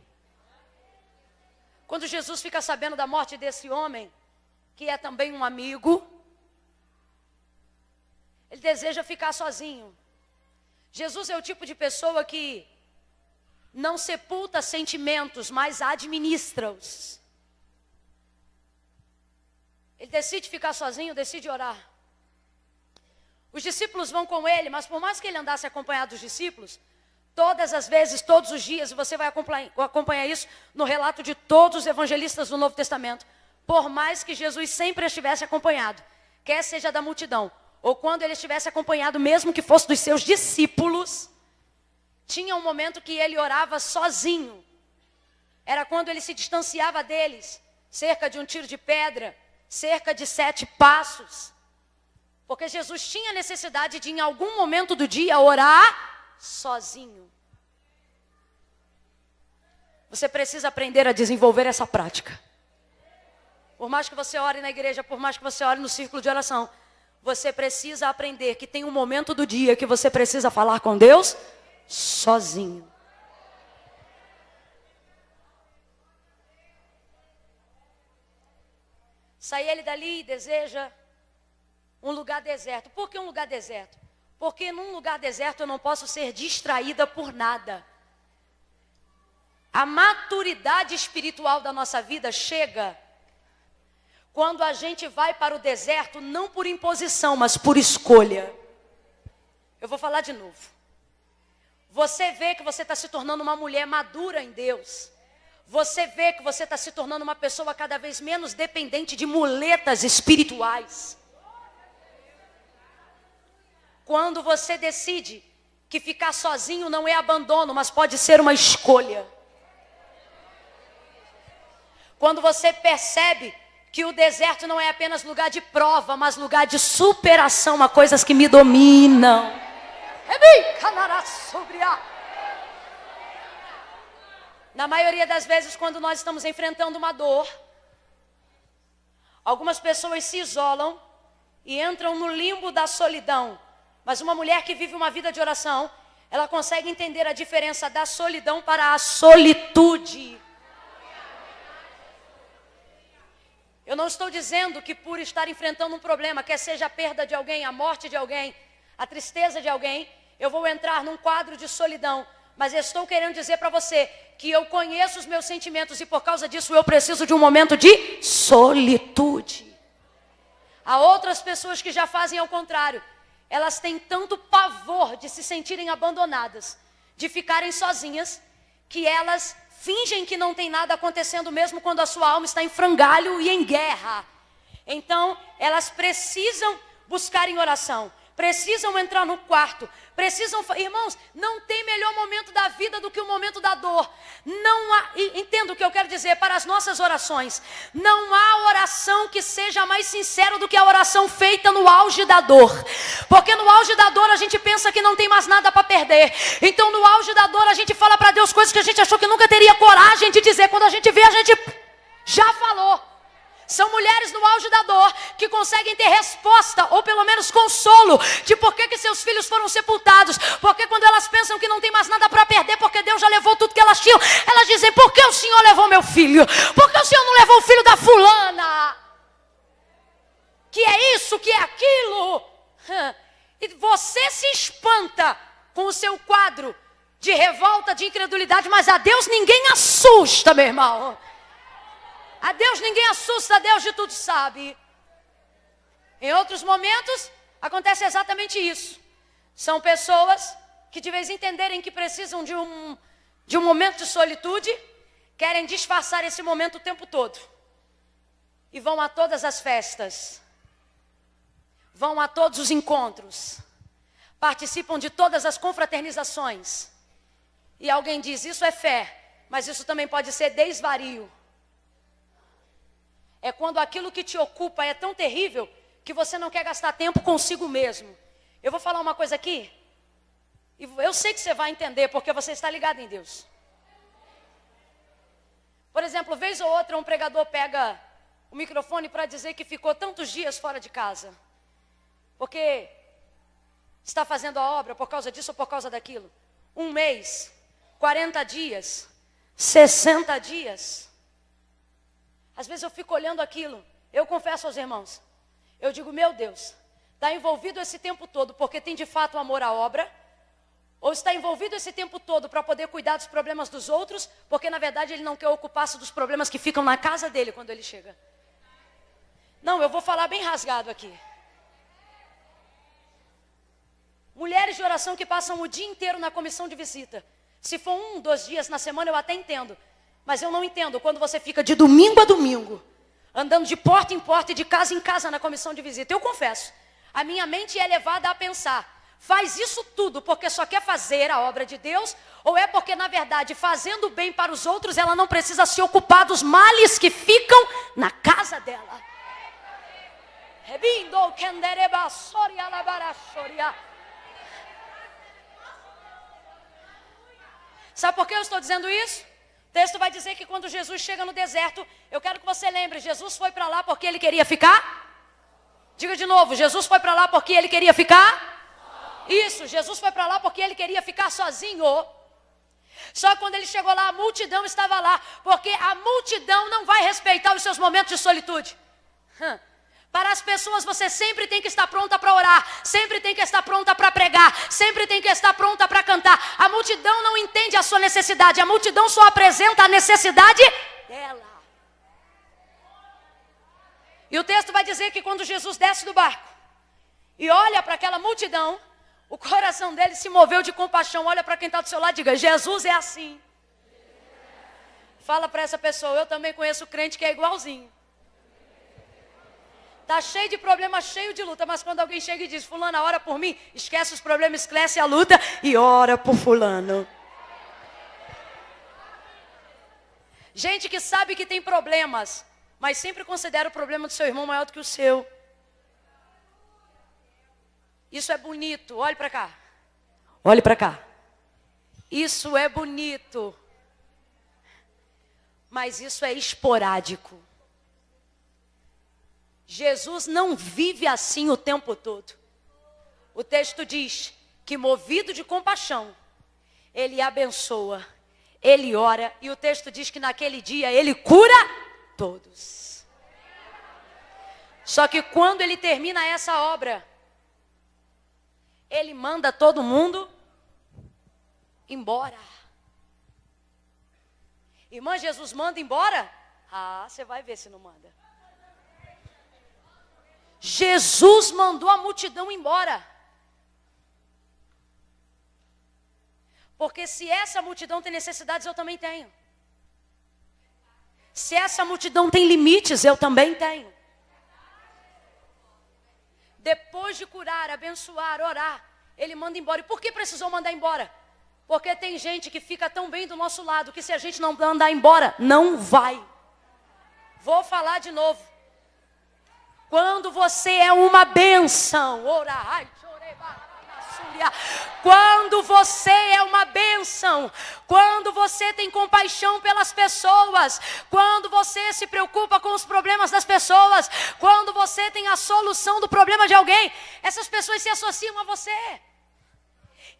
Quando Jesus fica sabendo da morte desse homem, que é também um amigo, ele deseja ficar sozinho. Jesus é o tipo de pessoa que não sepulta sentimentos, mas administra-os. Ele decide ficar sozinho, decide orar. Os discípulos vão com ele, mas por mais que ele andasse acompanhado dos discípulos, todas as vezes, todos os dias, e você vai acompanhar isso no relato de todos os evangelistas do Novo Testamento, por mais que Jesus sempre estivesse acompanhado, quer seja da multidão, ou quando ele estivesse acompanhado, mesmo que fosse dos seus discípulos, tinha um momento que ele orava sozinho. Era quando ele se distanciava deles, cerca de um tiro de pedra, cerca de 7 passos. Porque Jesus tinha necessidade de, em algum momento do dia, orar sozinho. Você precisa aprender a desenvolver essa prática. Por mais que você ore na igreja, por mais que você ore no círculo de oração, você precisa aprender que tem um momento do dia que você precisa falar com Deus sozinho. Sai ele dali e deseja um lugar deserto. Por que um lugar deserto? Porque num lugar deserto eu não posso ser distraída por nada. A maturidade espiritual da nossa vida chega quando a gente vai para o deserto, não por imposição, mas por escolha. Eu vou falar de novo. Você vê que você está se tornando uma mulher madura em Deus. Você vê que você está se tornando uma pessoa cada vez menos dependente de muletas espirituais. Quando você decide que ficar sozinho não é abandono, mas pode ser uma escolha. Quando você percebe que o deserto não é apenas lugar de prova, mas lugar de superação a coisas que me dominam. Na maioria das vezes, quando nós estamos enfrentando uma dor, algumas pessoas se isolam e entram no limbo da solidão. Mas uma mulher que vive uma vida de oração, ela consegue entender a diferença da solidão para a solitude. Eu não estou dizendo que por estar enfrentando um problema, quer seja a perda de alguém, a morte de alguém, a tristeza de alguém, eu vou entrar num quadro de solidão. Mas eu estou querendo dizer para você que eu conheço os meus sentimentos e por causa disso eu preciso de um momento de solitude. Há outras pessoas que já fazem ao contrário. Elas têm tanto pavor de se sentirem abandonadas, de ficarem sozinhas, que elas fingem que não tem nada acontecendo mesmo quando a sua alma está em frangalho e em guerra. Então, elas precisam buscar em oração, precisam entrar no quarto, precisam... Irmãos, não tem melhor momento da vida do que o momento da dor. Não há, entenda o que eu quero dizer para as nossas orações. Não há oração que seja mais sincera do que a oração feita no auge da dor. Porque no auge da dor a gente pensa que não tem mais nada para perder. Então no auge da dor a gente fala para Deus coisas que a gente achou que nunca teria coragem de dizer. Quando a gente vê, a gente já falou. São mulheres no auge da dor que conseguem ter resposta, ou pelo menos consolo, de por que seus filhos foram sepultados. Porque quando elas pensam que não tem mais nada para perder, porque Deus já levou tudo que elas tinham, elas dizem, por que o Senhor levou meu filho? Por que o Senhor não levou o filho da fulana? Que é isso, que é aquilo? E você se espanta com o seu quadro de revolta, de incredulidade, mas a Deus ninguém assusta, meu irmão. A Deus ninguém assusta, a Deus de tudo sabe. Em outros momentos, acontece exatamente isso. São pessoas que de vez em entenderem que precisam de um momento de solitude, querem disfarçar esse momento o tempo todo. E vão a todas as festas. Vão a todos os encontros. Participam de todas as confraternizações. E alguém diz, isso é fé, mas isso também pode ser desvario. É quando aquilo que te ocupa é tão terrível que você não quer gastar tempo consigo mesmo. Eu vou falar uma coisa aqui. E eu sei que você vai entender porque você está ligado em Deus. Por exemplo, vez ou outra um pregador pega o microfone para dizer que ficou tantos dias fora de casa. Porque está fazendo a obra por causa disso ou por causa daquilo. 1 mês, 40 dias, 60 dias. Às vezes eu fico olhando aquilo, eu confesso aos irmãos, eu digo, meu Deus, está envolvido esse tempo todo porque tem de fato amor à obra, Ou está envolvido esse tempo todo para poder cuidar dos problemas dos outros, porque na verdade ele não quer ocupar-se dos problemas que ficam na casa dele quando ele chega. Não, eu vou falar bem rasgado aqui. Mulheres de oração que passam o dia inteiro na comissão de visita. Se for 1, 2 dias na semana, eu até entendo. Mas eu não entendo quando você fica de domingo a domingo, andando de porta em porta e de casa em casa na comissão de visita. Eu confesso, a minha mente é levada a pensar, faz isso tudo porque só quer fazer a obra de Deus, ou é porque, na verdade, fazendo bem para os outros, ela não precisa se ocupar dos males que ficam na casa dela. Sabe por que eu estou dizendo isso? O texto vai dizer que quando Jesus chega no deserto, eu quero que você lembre, Jesus foi para lá porque ele queria ficar? Diga de novo, Jesus foi para lá porque ele queria ficar? Isso, Jesus foi para lá porque ele queria ficar sozinho. Só que quando ele chegou lá, a multidão estava lá, porque a multidão não vai respeitar os seus momentos de solitude. Para as pessoas você sempre tem que estar pronta para orar, sempre tem que estar pronta para pregar, sempre tem que estar pronta para cantar. A multidão não entende a sua necessidade, a multidão só apresenta a necessidade dela. E o texto vai dizer que quando Jesus desce do barco e olha para aquela multidão, o coração dele se moveu de compaixão. Olha para quem está do seu lado e diga, Jesus é assim. Fala para essa pessoa, eu também conheço crente que é igualzinho. Está cheio de problema, cheio de luta, mas quando alguém chega e diz, fulano, ora por mim, esquece os problemas, esquece a luta e ora por fulano. Gente que sabe que tem problemas, mas sempre considera o problema do seu irmão maior do que o seu. Isso é bonito, olhe para cá. Olhe para cá. Isso é bonito, mas isso é esporádico. Jesus não vive assim o tempo todo. O texto diz que movido de compaixão, ele abençoa, ele ora, e o texto diz que naquele dia ele cura todos. Só que quando ele termina essa obra, ele manda todo mundo embora. Irmã, Jesus manda embora? Ah, você vai ver se não manda. Jesus mandou a multidão embora. Porque se essa multidão tem necessidades, eu também tenho. Se essa multidão tem limites, eu também tenho. Depois de curar, abençoar, orar, ele manda embora. E por que precisou mandar embora? Porque tem gente que fica tão bem do nosso lado, que se a gente não mandar embora, não vai. Vou falar de novo. Quando você é uma bênção, quando você é uma bênção, quando você tem compaixão pelas pessoas, quando você se preocupa com os problemas das pessoas, quando você tem a solução do problema de alguém, essas pessoas se associam a você.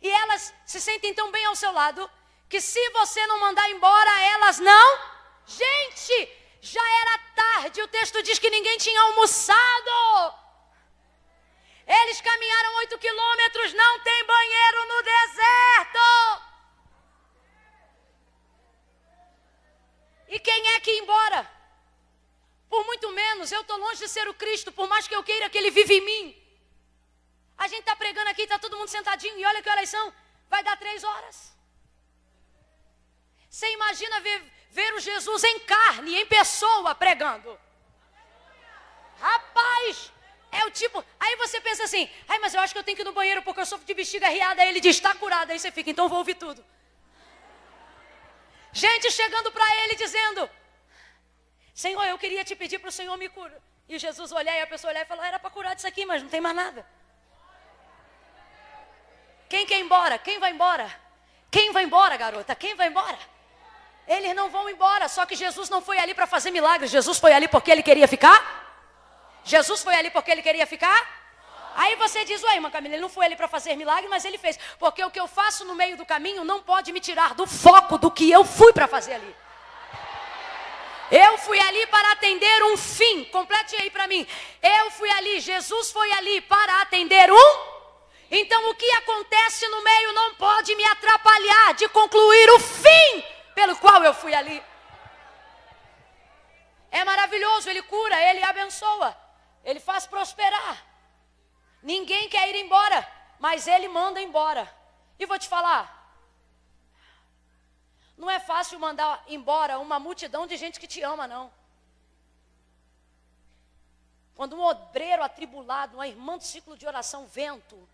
E elas se sentem tão bem ao seu lado, que se você não mandar embora, elas não... Gente, já era tarde, o texto diz que ninguém tinha almoçado. Eles caminharam 8 quilômetros, não tem banheiro no deserto. E quem é que ia embora? Por muito menos, eu estou longe de ser o Cristo, por mais que eu queira que Ele vive em mim. A gente está pregando aqui, está todo mundo sentadinho, e olha que horas são, vai dar 3 horas. Você imagina ver o Jesus em carne, em pessoa, pregando. Rapaz, é o tipo... Aí você pensa assim, ai, mas eu acho que eu tenho que ir no banheiro porque eu sofro de bexiga riada. Aí ele diz, está curado. Aí você fica, então vou ouvir tudo. Gente chegando para ele dizendo, Senhor, eu queria te pedir para o Senhor me curar. E Jesus olhar e a pessoa olhar e falar, era para curar disso aqui, mas não tem mais nada. Quem quer ir embora? Quem vai embora? Quem vai embora, garota? Quem vai embora? Eles não vão embora, só que Jesus não foi ali para fazer milagres. Jesus foi ali porque ele queria ficar? Jesus foi ali porque ele queria ficar? Aí você diz, ué, irmã Camila, ele não foi ali para fazer milagre, mas ele fez. Porque o que eu faço no meio do caminho não pode me tirar do foco do que eu fui para fazer ali. Eu fui ali para atender um fim. Complete aí para mim. Eu fui ali, Jesus foi ali para atender um... Então o que acontece no meio não pode me atrapalhar de concluir o fim pelo qual eu fui ali. É maravilhoso, ele cura, ele abençoa, ele faz prosperar. Ninguém quer ir embora, mas ele manda embora. E vou te falar, não é fácil mandar embora uma multidão de gente que te ama, não. Quando um obreiro atribulado, uma irmã do ciclo de oração, vento,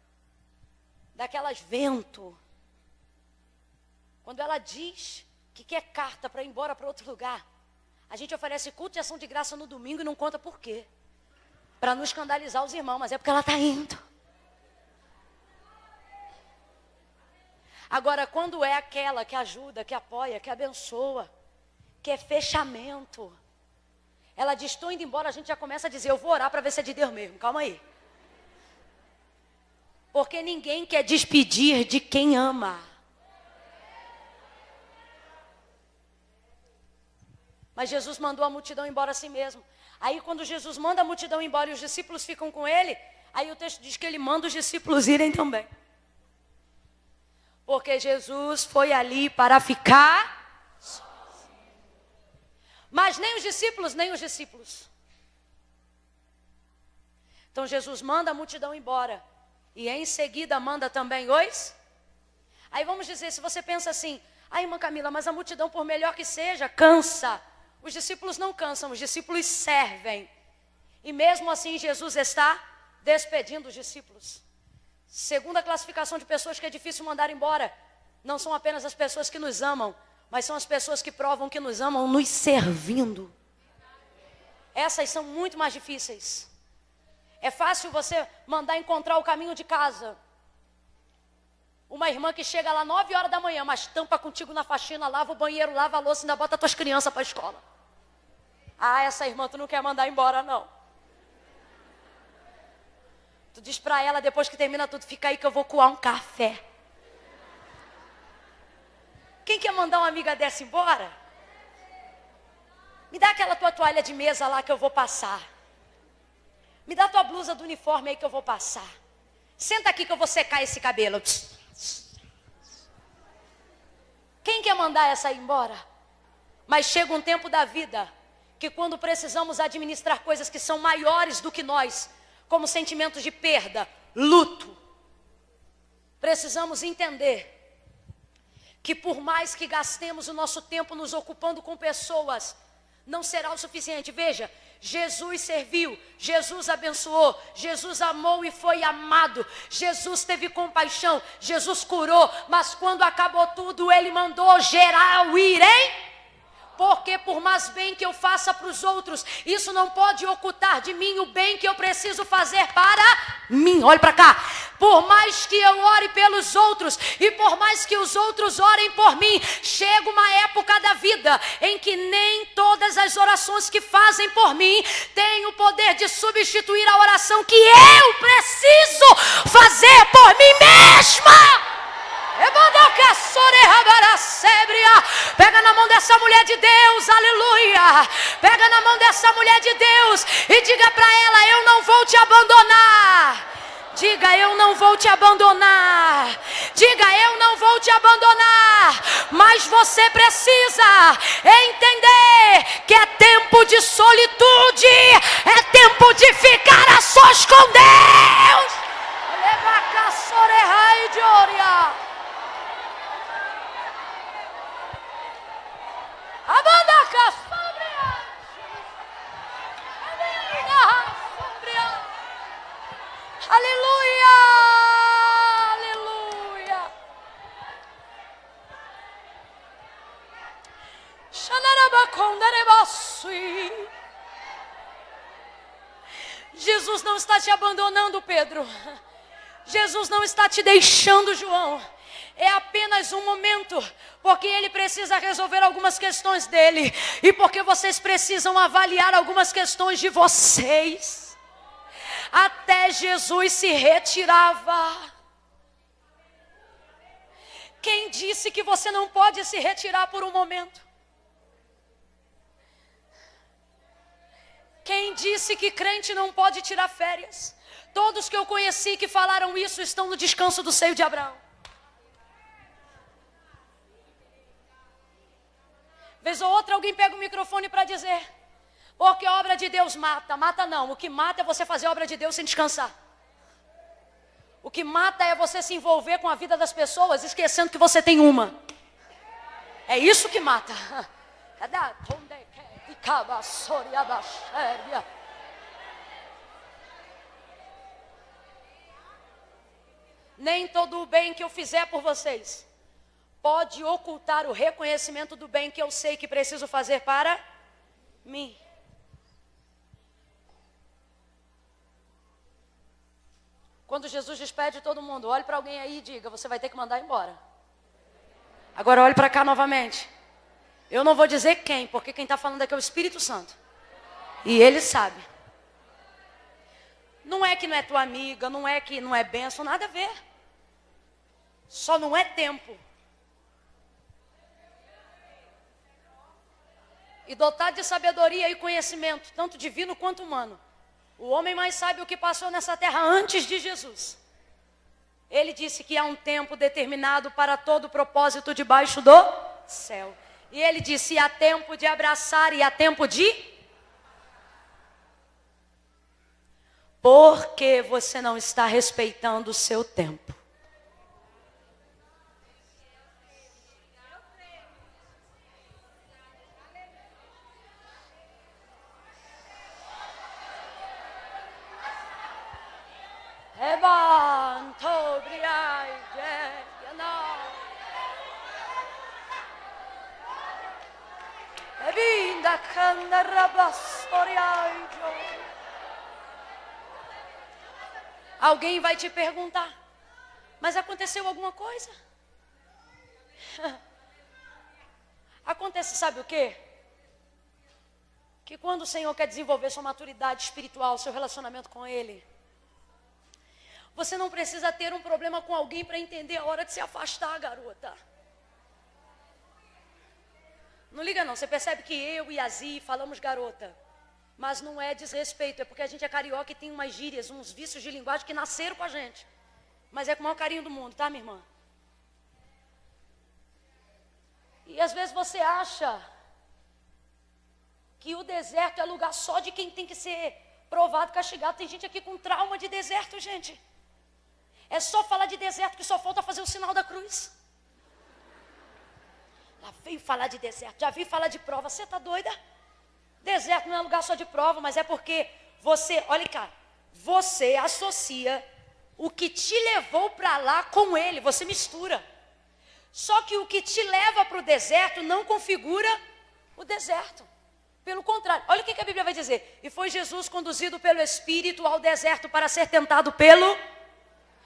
daquelas vento, quando ela diz que quer carta para ir embora para outro lugar, a gente oferece culto de ação de graça no domingo e não conta por quê. Para não escandalizar os irmãos, mas é porque ela está indo. Agora, quando é aquela que ajuda, que apoia, que abençoa, que é fechamento, ela diz, estou indo embora, a gente já começa a dizer, eu vou orar para ver se é de Deus mesmo, calma aí. Porque ninguém quer despedir de quem ama. Mas Jesus mandou a multidão embora assim mesmo. Aí quando Jesus manda a multidão embora e os discípulos ficam com ele, aí o texto diz que ele manda os discípulos irem também. Porque Jesus foi ali para ficar sozinho. Mas nem os discípulos. Então Jesus manda a multidão embora. E em seguida manda também os. Aí vamos dizer, se você pensa assim, irmã Camila, mas a multidão, por melhor que seja, cansa. Os discípulos não cansam, os discípulos servem. E mesmo assim Jesus está despedindo os discípulos. Segunda classificação de pessoas que é difícil mandar embora, não são apenas as pessoas que nos amam, mas são as pessoas que provam que nos amam nos servindo. Essas são muito mais difíceis. É fácil você mandar encontrar o caminho de casa. Uma irmã que chega lá 9 horas da manhã, mas tampa contigo na faxina, lava o banheiro, lava a louça e ainda bota tuas crianças para a escola. Essa irmã tu não quer mandar embora, não. Tu diz para ela, depois que termina tudo, fica aí que eu vou coar um café. Quem quer mandar uma amiga dessa embora? Me dá aquela tua toalha de mesa lá que eu vou passar. Me dá tua blusa do uniforme aí que eu vou passar. Senta aqui que eu vou secar esse cabelo. Quem quer mandar essa ir embora? Mas chega um tempo da vida que quando precisamos administrar coisas que são maiores do que nós, como sentimentos de perda, luto, precisamos entender que por mais que gastemos o nosso tempo nos ocupando com pessoas, não será o suficiente. Veja, Jesus serviu, Jesus abençoou, Jesus amou e foi amado, Jesus teve compaixão, Jesus curou, mas quando acabou tudo, Ele mandou geral irem. Porque por mais bem que eu faça para os outros, isso não pode ocultar de mim o bem que eu preciso fazer para mim. Olha para cá. Por mais que eu ore pelos outros e por mais que os outros orem por mim, chega uma época da vida em que nem todas as orações que fazem por mim têm o poder de substituir a oração que eu preciso fazer por mim mesma. Pega na mão dessa mulher de Deus, aleluia. Pega na mão dessa mulher de Deus e diga para ela, eu não vou te abandonar. Diga, eu não vou te abandonar. Diga, eu não vou te abandonar. Mas você precisa entender que é tempo de solitude, é tempo de ficar a sós com Deus. Aleluia, aleluia. Jesus não está te abandonando, Pedro. Jesus não está te deixando, João. É apenas um momento, porque Ele precisa resolver algumas questões dele e porque vocês precisam avaliar algumas questões de vocês. Até Jesus se retirava. Quem disse que você não pode se retirar por um momento? Quem disse que crente não pode tirar férias? Todos que eu conheci que falaram isso estão no descanso do seio de Abraão. Vez ou outra alguém pega o microfone para dizer: porque a obra de Deus mata. Mata não, o que mata é você fazer a obra de Deus sem descansar. O que mata é você se envolver com a vida das pessoas, esquecendo que você tem uma. É isso que mata. Nem todo o bem que eu fizer por vocês pode ocultar o reconhecimento do bem que eu sei que preciso fazer para mim. Quando Jesus despede todo mundo, olhe para alguém aí e diga: você vai ter que mandar embora. Agora olhe para cá novamente. Eu não vou dizer quem, porque quem está falando aqui é o Espírito Santo. E ele sabe. Não é que não é tua amiga, não é que não é bênção, nada a ver. Só não é tempo. E dotado de sabedoria e conhecimento, tanto divino quanto humano, o homem mais sabe o que passou nessa terra antes de Jesus. Ele disse que há um tempo determinado para todo propósito debaixo do céu. E ele disse: há tempo de abraçar e há tempo de... Porque você não está respeitando o seu tempo. Alguém vai te perguntar: mas aconteceu alguma coisa? Acontece, sabe o quê? Que quando o Senhor quer desenvolver sua maturidade espiritual, seu relacionamento com Ele, você não precisa ter um problema com alguém para entender a hora de se afastar, garota. Não liga não, você percebe que eu e a Zi falamos garota. Mas não é desrespeito, é porque a gente é carioca e tem umas gírias, uns vícios de linguagem que nasceram com a gente. Mas é com o maior carinho do mundo, tá, minha irmã? E às vezes você acha que o deserto é lugar só de quem tem que ser provado, castigado. Tem gente aqui com trauma de deserto, gente. É só falar de deserto que só falta fazer o sinal da cruz. Lá veio falar de deserto, já vi falar de prova. Você tá doida? Deserto não é lugar só de prova, mas é porque você, olha cá, você associa o que te levou para lá com ele, você mistura. Só que o que te leva para o deserto não configura o deserto. Pelo contrário, olha o que a Bíblia vai dizer. E foi Jesus conduzido pelo Espírito ao deserto para ser tentado pelo...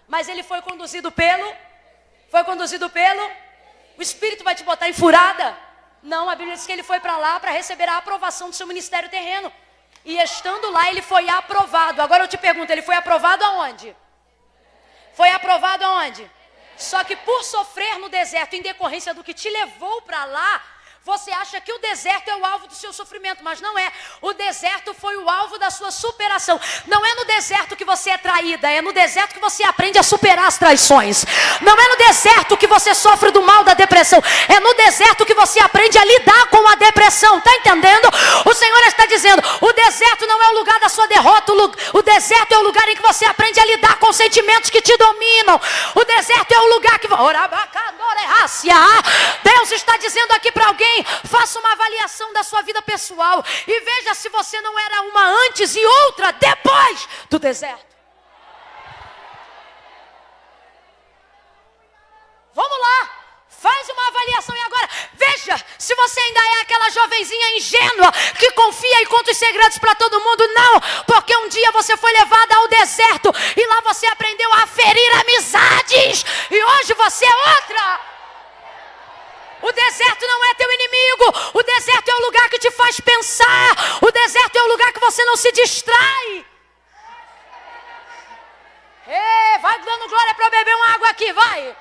Mas ele foi conduzido pelo... O Espírito vai te botar em furada? Não, a Bíblia diz que ele foi para lá para receber a aprovação do seu ministério terreno. E estando lá, ele foi aprovado. Agora eu te pergunto, ele foi aprovado aonde? Foi aprovado aonde? Só que por sofrer no deserto, em decorrência do que te levou para lá, você acha que o deserto é o alvo do seu sofrimento, mas não é. O deserto foi o alvo da sua superação. Não é no deserto que você é traída, é no deserto que você aprende a superar as traições. Não é no deserto que você sofre do mal da depressão, é no deserto que você aprende a lidar com a depressão. Está entendendo? O Senhor está dizendo, o deserto não é o lugar da sua derrota, o deserto é o lugar em que você aprende a lidar com os sentimentos que te dominam. O deserto é o lugar que... Deus está dizendo aqui para alguém: faça uma avaliação da sua vida pessoal e veja se você não era uma antes e outra depois do deserto. Vamos lá, faz uma avaliação e agora veja se você ainda é aquela jovenzinha ingênua que confia e conta os segredos para todo mundo. Não, porque um dia você foi levada ao deserto e lá você aprendeu a ferir amizades e hoje você é outra. O deserto não é teu inimigo. O deserto é o lugar que te faz pensar. O deserto é o lugar que você não se distrai. Vai dando glória para eu beber uma água aqui, vai.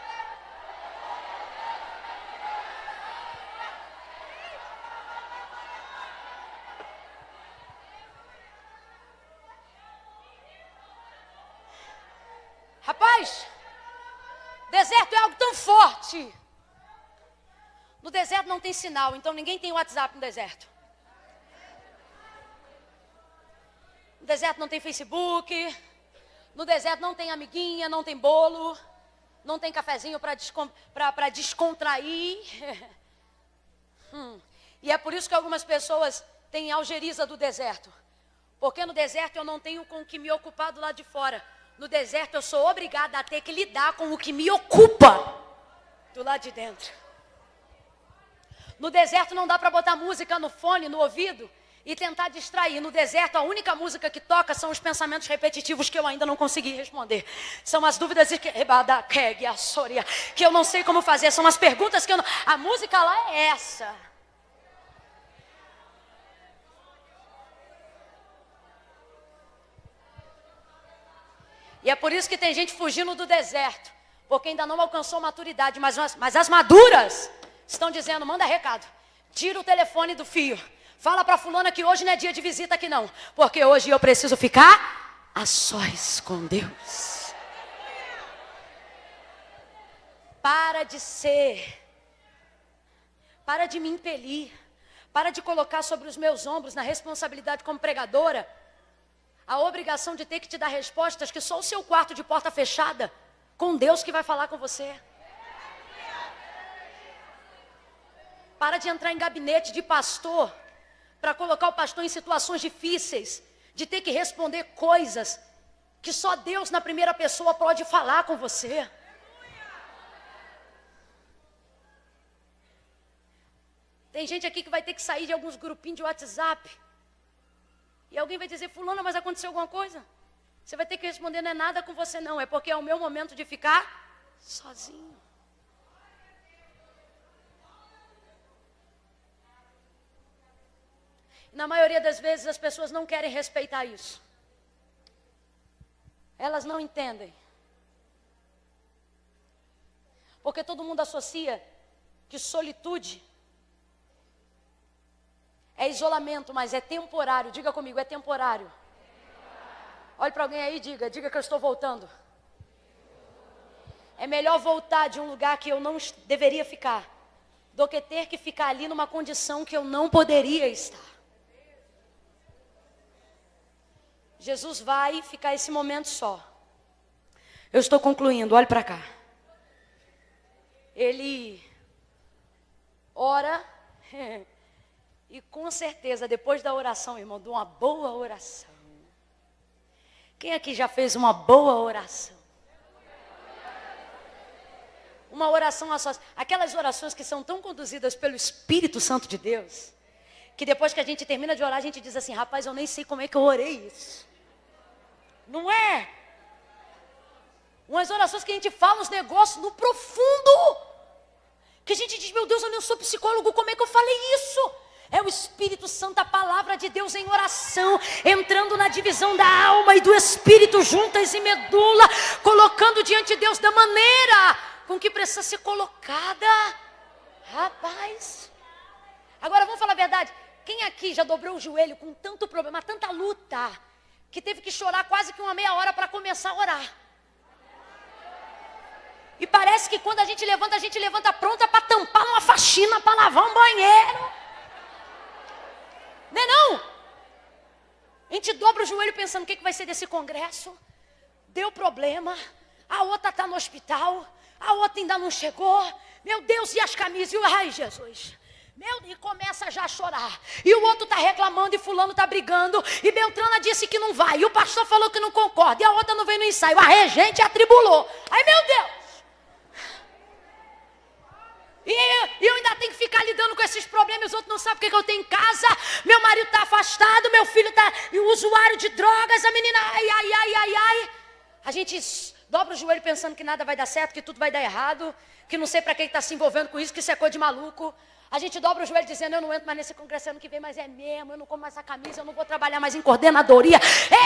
Rapaz, deserto é algo tão forte. No deserto não tem sinal, então ninguém tem WhatsApp no deserto. No deserto não tem Facebook. No deserto não tem amiguinha, não tem bolo. Não tem cafezinho para descontrair. E é por isso que algumas pessoas têm algeriza do deserto. Porque no deserto eu não tenho com o que me ocupar do lado de fora. No deserto eu sou obrigada a ter que lidar com o que me ocupa do lado de dentro. No deserto não dá para botar música no fone, no ouvido e tentar distrair. No deserto a única música que toca são os pensamentos repetitivos que eu ainda não consegui responder. São as dúvidas que eu não sei como fazer. São as perguntas que eu não... A música lá é essa. E é por isso que tem gente fugindo do deserto. Porque ainda não alcançou maturidade. Mas as maduras estão dizendo, manda recado. Tira o telefone do fio. Fala para fulana que hoje não é dia de visita aqui não. Porque hoje eu preciso ficar a sós com Deus. Para de me impelir. Para de colocar sobre os meus ombros, na responsabilidade como pregadora, a obrigação de ter que te dar respostas que só o seu quarto de porta fechada, com Deus que vai falar com você. Para de entrar em gabinete de pastor, para colocar o pastor em situações difíceis, de ter que responder coisas que só Deus na primeira pessoa pode falar com você. Tem gente aqui que vai ter que sair de alguns grupinhos de WhatsApp. E alguém vai dizer, fulana, mas aconteceu alguma coisa? Você vai ter que responder, não é nada com você não, é porque é o meu momento de ficar sozinho. Na maioria das vezes as pessoas não querem respeitar isso. Elas não entendem. Porque todo mundo associa que solitude é isolamento, mas é temporário. Diga comigo, é temporário. Olhe para alguém aí e diga que eu estou voltando. É melhor voltar de um lugar que eu não deveria ficar, do que ter que ficar ali numa condição que eu não poderia estar. Jesus vai ficar esse momento só. Eu estou concluindo, olhe para cá. Ele ora e com certeza depois da oração, irmão, de uma boa oração. Quem aqui já fez uma boa oração? Uma oração a sós. Aquelas orações que são tão conduzidas pelo Espírito Santo de Deus, que depois que a gente termina de orar, a gente diz assim, rapaz, eu nem sei como é que eu orei isso. Não é? Umas orações que a gente fala uns negócios no profundo, que a gente diz, meu Deus, eu não sou psicólogo, como é que eu falei isso? É o Espírito Santo, a palavra de Deus em oração, entrando na divisão da alma e do Espírito, juntas e medula, colocando diante de Deus da maneira com que precisa ser colocada. Rapaz, agora vamos falar a verdade. Quem aqui já dobrou o joelho com tanto problema, tanta luta, que teve que chorar quase que uma meia hora para começar a orar? E parece que quando a gente levanta pronta para tampar uma faxina, para lavar um banheiro. Não é não? A gente dobra o joelho pensando o que vai ser desse congresso. Deu problema. A outra está no hospital. A outra ainda não chegou. Meu Deus, e as camisas? Ai, Jesus. E começa já a chorar. E o outro está reclamando e fulano está brigando. E Beltrana disse que não vai. E o pastor falou que não concorda. E a outra não veio no ensaio. A regente atribulou. Ai, meu Deus. E eu ainda tenho que ficar lidando com esses problemas. Os outros não sabem o que eu tenho em casa. Meu marido está afastado. Meu filho está usuário de drogas. A menina, ai. A gente dobra o joelho pensando que nada vai dar certo, que tudo vai dar errado, que não sei para quem está se envolvendo com isso, que isso é coisa de maluco. A gente dobra o joelho dizendo, eu não entro mais nesse congresso ano que vem, mas é mesmo, eu não como mais essa camisa, eu não vou trabalhar mais em coordenadoria,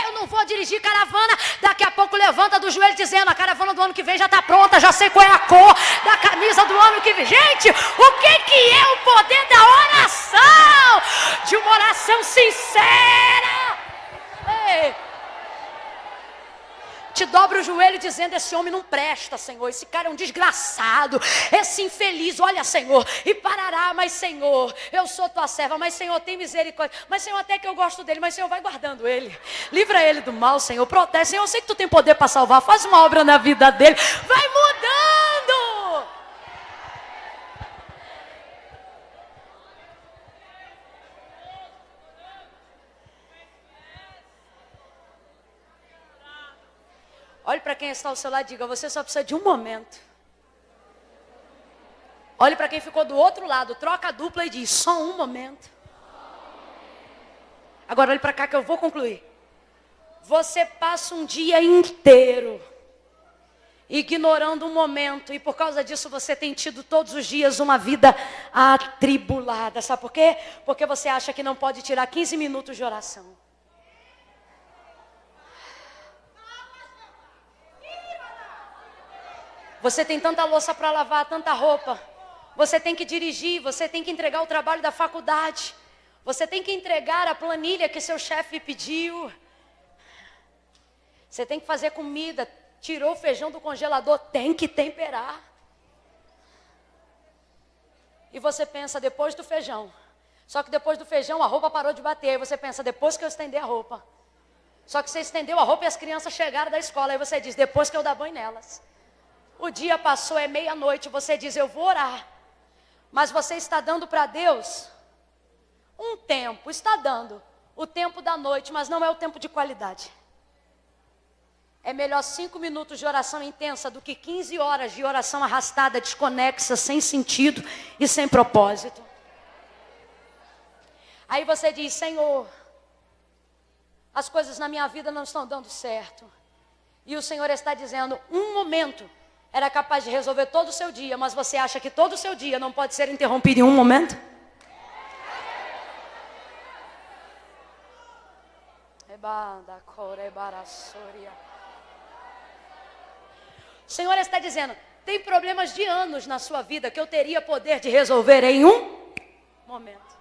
eu não vou dirigir caravana. Daqui a pouco levanta do joelho dizendo, a caravana do ano que vem já está pronta, já sei qual é a cor da camisa do ano que vem. Gente, o que é o poder da oração? De uma oração sincera. te dobra o joelho dizendo: esse homem não presta, Senhor, esse cara é um desgraçado, esse infeliz, olha, Senhor, e parará. Mas, Senhor, eu sou tua serva, mas, Senhor, tem misericórdia, mas, Senhor, até que eu gosto dele, mas, Senhor, vai guardando ele, livra ele do mal, Senhor, protege, Senhor, eu sei que tu tem poder para salvar, faz uma obra na vida dele, vai mudando. Olhe para quem está ao seu lado e diga: você só precisa de um momento. Olhe para quem ficou do outro lado, troca a dupla e diz: só um momento. Agora olhe para cá que eu vou concluir. Você passa um dia inteiro ignorando um momento, e por causa disso você tem tido todos os dias uma vida atribulada. Sabe por quê? Porque você acha que não pode tirar 15 minutos de oração. Você tem tanta louça para lavar, tanta roupa. Você tem que dirigir, você tem que entregar o trabalho da faculdade. Você tem que entregar a planilha que seu chefe pediu. Você tem que fazer comida, tirou o feijão do congelador, tem que temperar. E você pensa, depois do feijão. Só que depois do feijão a roupa parou de bater. Aí você pensa, depois que eu estender a roupa. Só que você estendeu a roupa e as crianças chegaram da escola. Aí você diz, depois que eu dar banho nelas. O dia passou, é meia-noite, você diz, eu vou orar. Mas você está dando para Deus um tempo, está dando o tempo da noite, mas não é o tempo de qualidade. É melhor 5 minutos de oração intensa do que 15 horas de oração arrastada, desconexa, sem sentido e sem propósito. Aí você diz, Senhor, as coisas na minha vida não estão dando certo. E o Senhor está dizendo, um momento era capaz de resolver todo o seu dia, mas você acha que todo o seu dia não pode ser interrompido em um momento? O Senhor está dizendo, tem problemas de anos na sua vida que eu teria poder de resolver em um momento.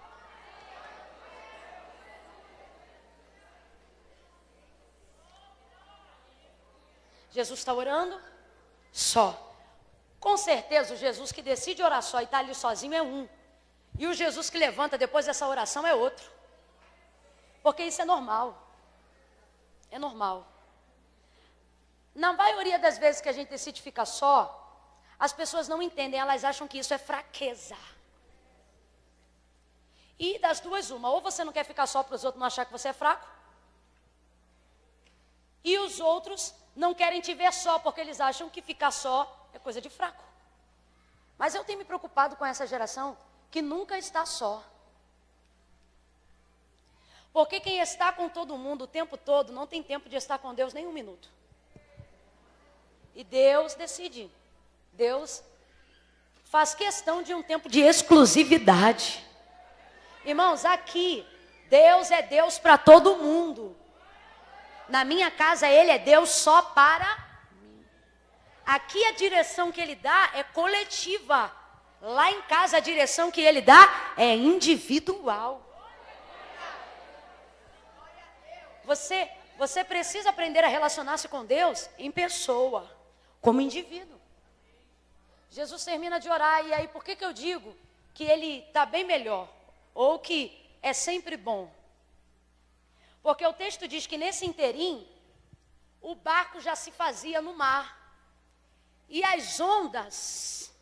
Jesus está orando só. Com certeza o Jesus que decide orar só e está ali sozinho é um. E o Jesus que levanta depois dessa oração é outro. Porque isso é normal. É normal. Na maioria das vezes que a gente decide ficar só, as pessoas não entendem, elas acham que isso é fraqueza. E das duas uma, ou você não quer ficar só para os outros não achar que você é fraco, e os outros não querem te ver só, porque eles acham que ficar só é coisa de fraco. Mas eu tenho me preocupado com essa geração que nunca está só. Porque quem está com todo mundo o tempo todo não tem tempo de estar com Deus nem um minuto. E Deus decide. Deus faz questão de um tempo de exclusividade. Irmãos, aqui, Deus é Deus para todo mundo. Na minha casa, Ele é Deus só para mim. Aqui a direção que Ele dá é coletiva. Lá em casa a direção que Ele dá é individual. Você precisa aprender a relacionar-se com Deus em pessoa, como indivíduo. Jesus termina de orar e aí por que eu digo que Ele está bem melhor? Ou que é sempre bom? Porque o texto diz que nesse interim, o barco já se fazia no mar. E as ondas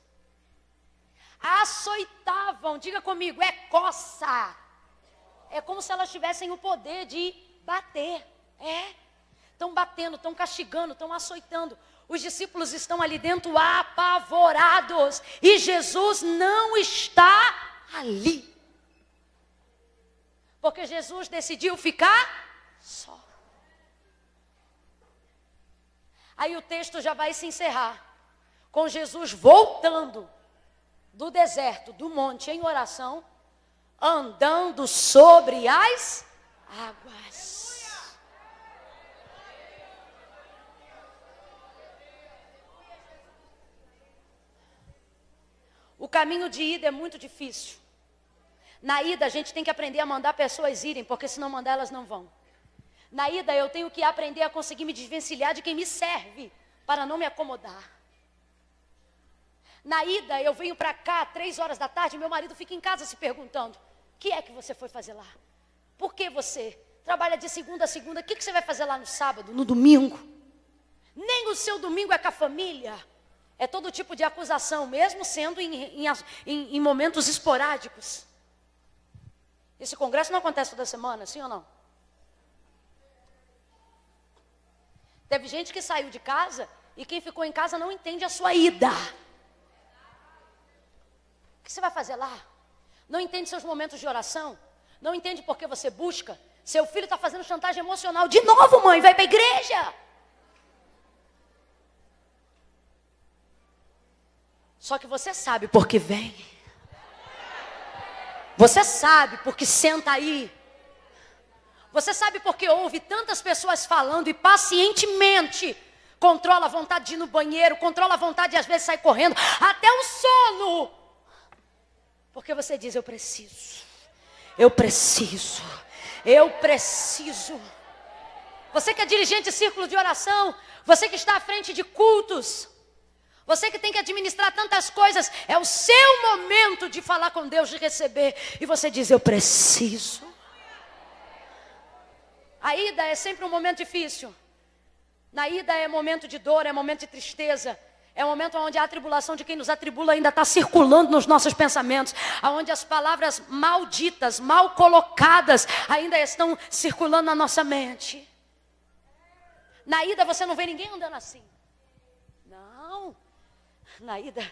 açoitavam, diga comigo, é coça. É como se elas tivessem o poder de bater. Estão batendo, estão castigando, estão açoitando. Os discípulos estão ali dentro apavorados. E Jesus não está ali. Porque Jesus decidiu ficar só. Aí o texto já vai se encerrar. Com Jesus voltando do deserto, do monte, em oração, andando sobre as águas. O caminho de ida é muito difícil. Na ida a gente tem que aprender a mandar pessoas irem, porque se não mandar elas não vão. Na ida eu tenho que aprender a conseguir me desvencilhar de quem me serve, para não me acomodar. Na ida eu venho para cá, 3 horas da tarde, meu marido fica em casa se perguntando: o que é que você foi fazer lá? Por que você trabalha de segunda a segunda? O que você vai fazer lá no sábado, no domingo? Nem o seu domingo é com a família. É todo tipo de acusação, mesmo sendo em momentos esporádicos. Esse congresso não acontece toda semana, sim ou não? Teve gente que saiu de casa e quem ficou em casa não entende a sua ida. O que você vai fazer lá? Não entende seus momentos de oração? Não entende por que você busca? Seu filho está fazendo chantagem emocional. De novo, mãe, vai para a igreja. Só que você sabe por que vem. Você sabe por que senta aí. Você sabe por que ouve tantas pessoas falando e pacientemente controla a vontade de ir no banheiro, controla a vontade de às vezes sair correndo, até o sono. Porque você diz: eu preciso, eu preciso, eu preciso. Você que é dirigente de círculo de oração, você que está à frente de cultos, você que tem que administrar tantas coisas, é o seu momento de falar com Deus, de receber. E você diz: eu preciso. A ida é sempre um momento difícil. Na ida é momento de dor, é momento de tristeza. É um momento onde a tribulação de quem nos atribula ainda está circulando nos nossos pensamentos. Onde as palavras malditas, mal colocadas, ainda estão circulando na nossa mente. Na ida você não vê ninguém andando assim. Não. Na ida...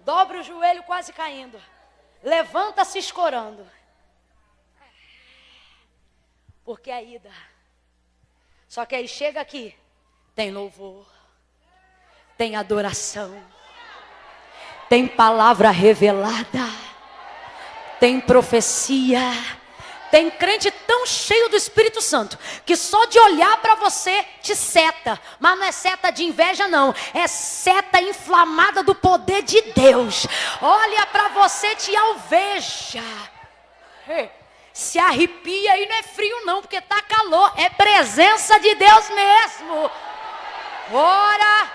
dobra o joelho quase caindo. Levanta-se escorando. Porque a ida. Só que aí chega aqui, tem louvor, tem adoração, tem palavra revelada, tem profecia, tem crente tão cheio do Espírito Santo que só de olhar para você te seta. Mas não é seta de inveja não, é seta inflamada do poder de Deus. Olha para você, te alveja, se arrepia e não é frio não, porque está calor, é presença de Deus mesmo. Ora,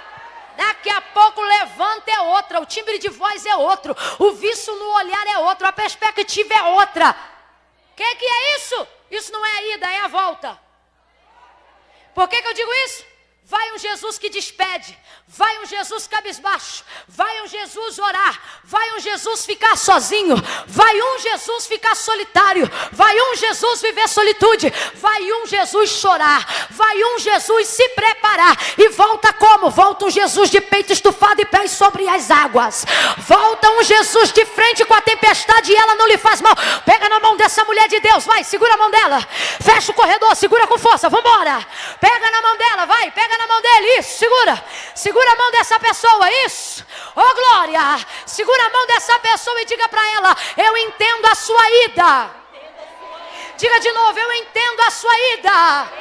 daqui a pouco o levanta é outra, o timbre de voz é outro, o viço no olhar é outro, a perspectiva é outra. O que é isso? Isso não é a ida, é a volta. Por que eu digo isso? Vai um Jesus que despede, vai um Jesus cabisbaixo, vai um Jesus orar, vai um Jesus ficar sozinho, vai um Jesus ficar solitário, vai um Jesus viver solitude, vai um Jesus chorar, vai um Jesus se preparar e volta como? Volta um Jesus de peito estufado e pés sobre as águas, volta um Jesus de frente com a tempestade e ela não lhe faz mal. Pega na mão dessa mulher de Deus, vai, segura a mão dela, fecha o corredor, segura com força, vambora, pega na mão dela, vai, pega na mão dele, isso, segura a mão dessa pessoa, isso, oh glória, segura a mão dessa pessoa e diga para ela: eu entendo a sua ida. Diga de novo: eu entendo a sua ida.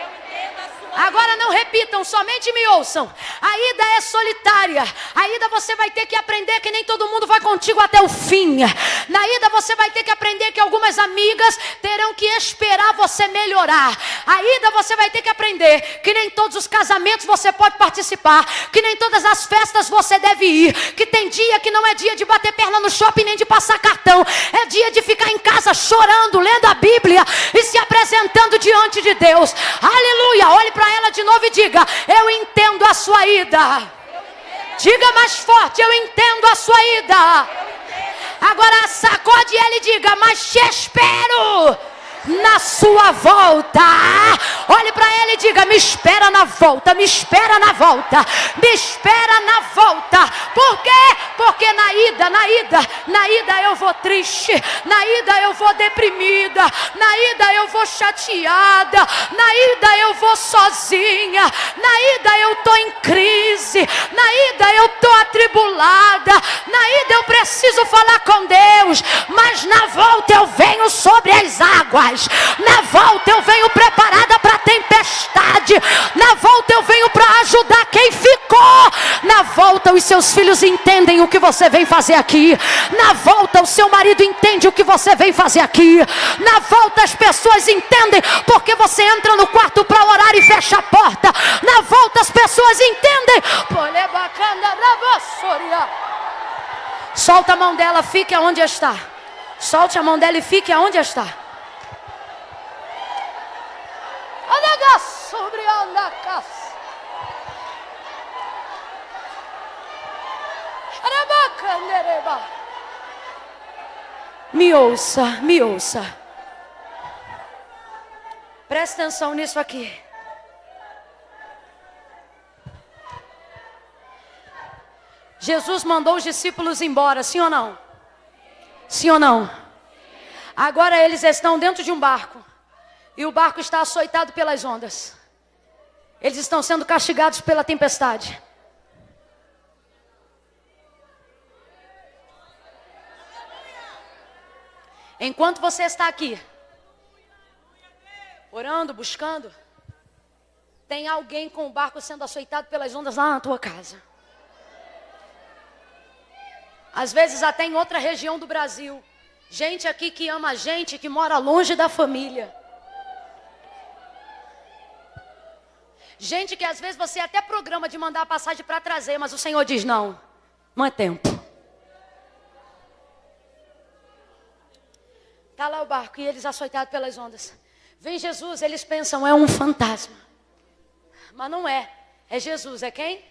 Agora não repitam, somente me ouçam. A ida é solitária. A ida você vai ter que aprender que nem todo mundo vai contigo até o fim. Na ida você vai ter que aprender que algumas amigas terão que esperar você melhorar. A ida você vai ter que aprender que nem todos os casamentos você pode participar, que nem todas as festas você deve ir, que tem dia que não é dia de bater perna no shopping nem de passar cartão, é dia de ficar em casa chorando, lendo a Bíblia e se apresentando diante de Deus. Aleluia. Olhe para ela de novo e diga: eu entendo a sua ida. Diga mais forte: eu entendo a sua ida. Agora sacode ela e diga: mas te espero na sua volta. Olhe para ele e diga: me espera na volta, me espera na volta, me espera na volta. Por quê? Porque na ida eu vou triste, na ida eu vou deprimida, na ida eu vou chateada, na ida eu vou sozinha, na ida eu tô em crise, na ida eu tô atribulada, na ida eu preciso falar com Deus, mas na volta eu venho sobre as águas. Na volta eu venho preparada para a tempestade. Na volta eu venho para ajudar quem ficou. Na volta os seus filhos entendem o que você vem fazer aqui. Na volta o seu marido entende o que você vem fazer aqui. Na volta as pessoas entendem porque você entra no quarto para orar e fecha a porta. Na volta as pessoas entendem. Solta a mão dela, fique aonde está. Solte a mão dela e fique aonde está. Me ouça, me ouça. Presta atenção nisso aqui. Jesus mandou os discípulos embora, sim ou não? Sim ou não? Agora eles estão dentro de um barco. E o barco está açoitado pelas ondas. Eles estão sendo castigados pela tempestade. Enquanto você está aqui, orando, buscando, tem alguém com o barco sendo açoitado pelas ondas lá na tua casa. Às vezes até em outra região do Brasil. Gente aqui que ama a gente, que mora longe da família. Gente que às vezes você até programa de mandar a passagem para trazer, mas o Senhor diz não, não é tempo. Está lá o barco e eles açoitados pelas ondas. Vem Jesus, eles pensam, é um fantasma. Mas não é, é Jesus, é quem?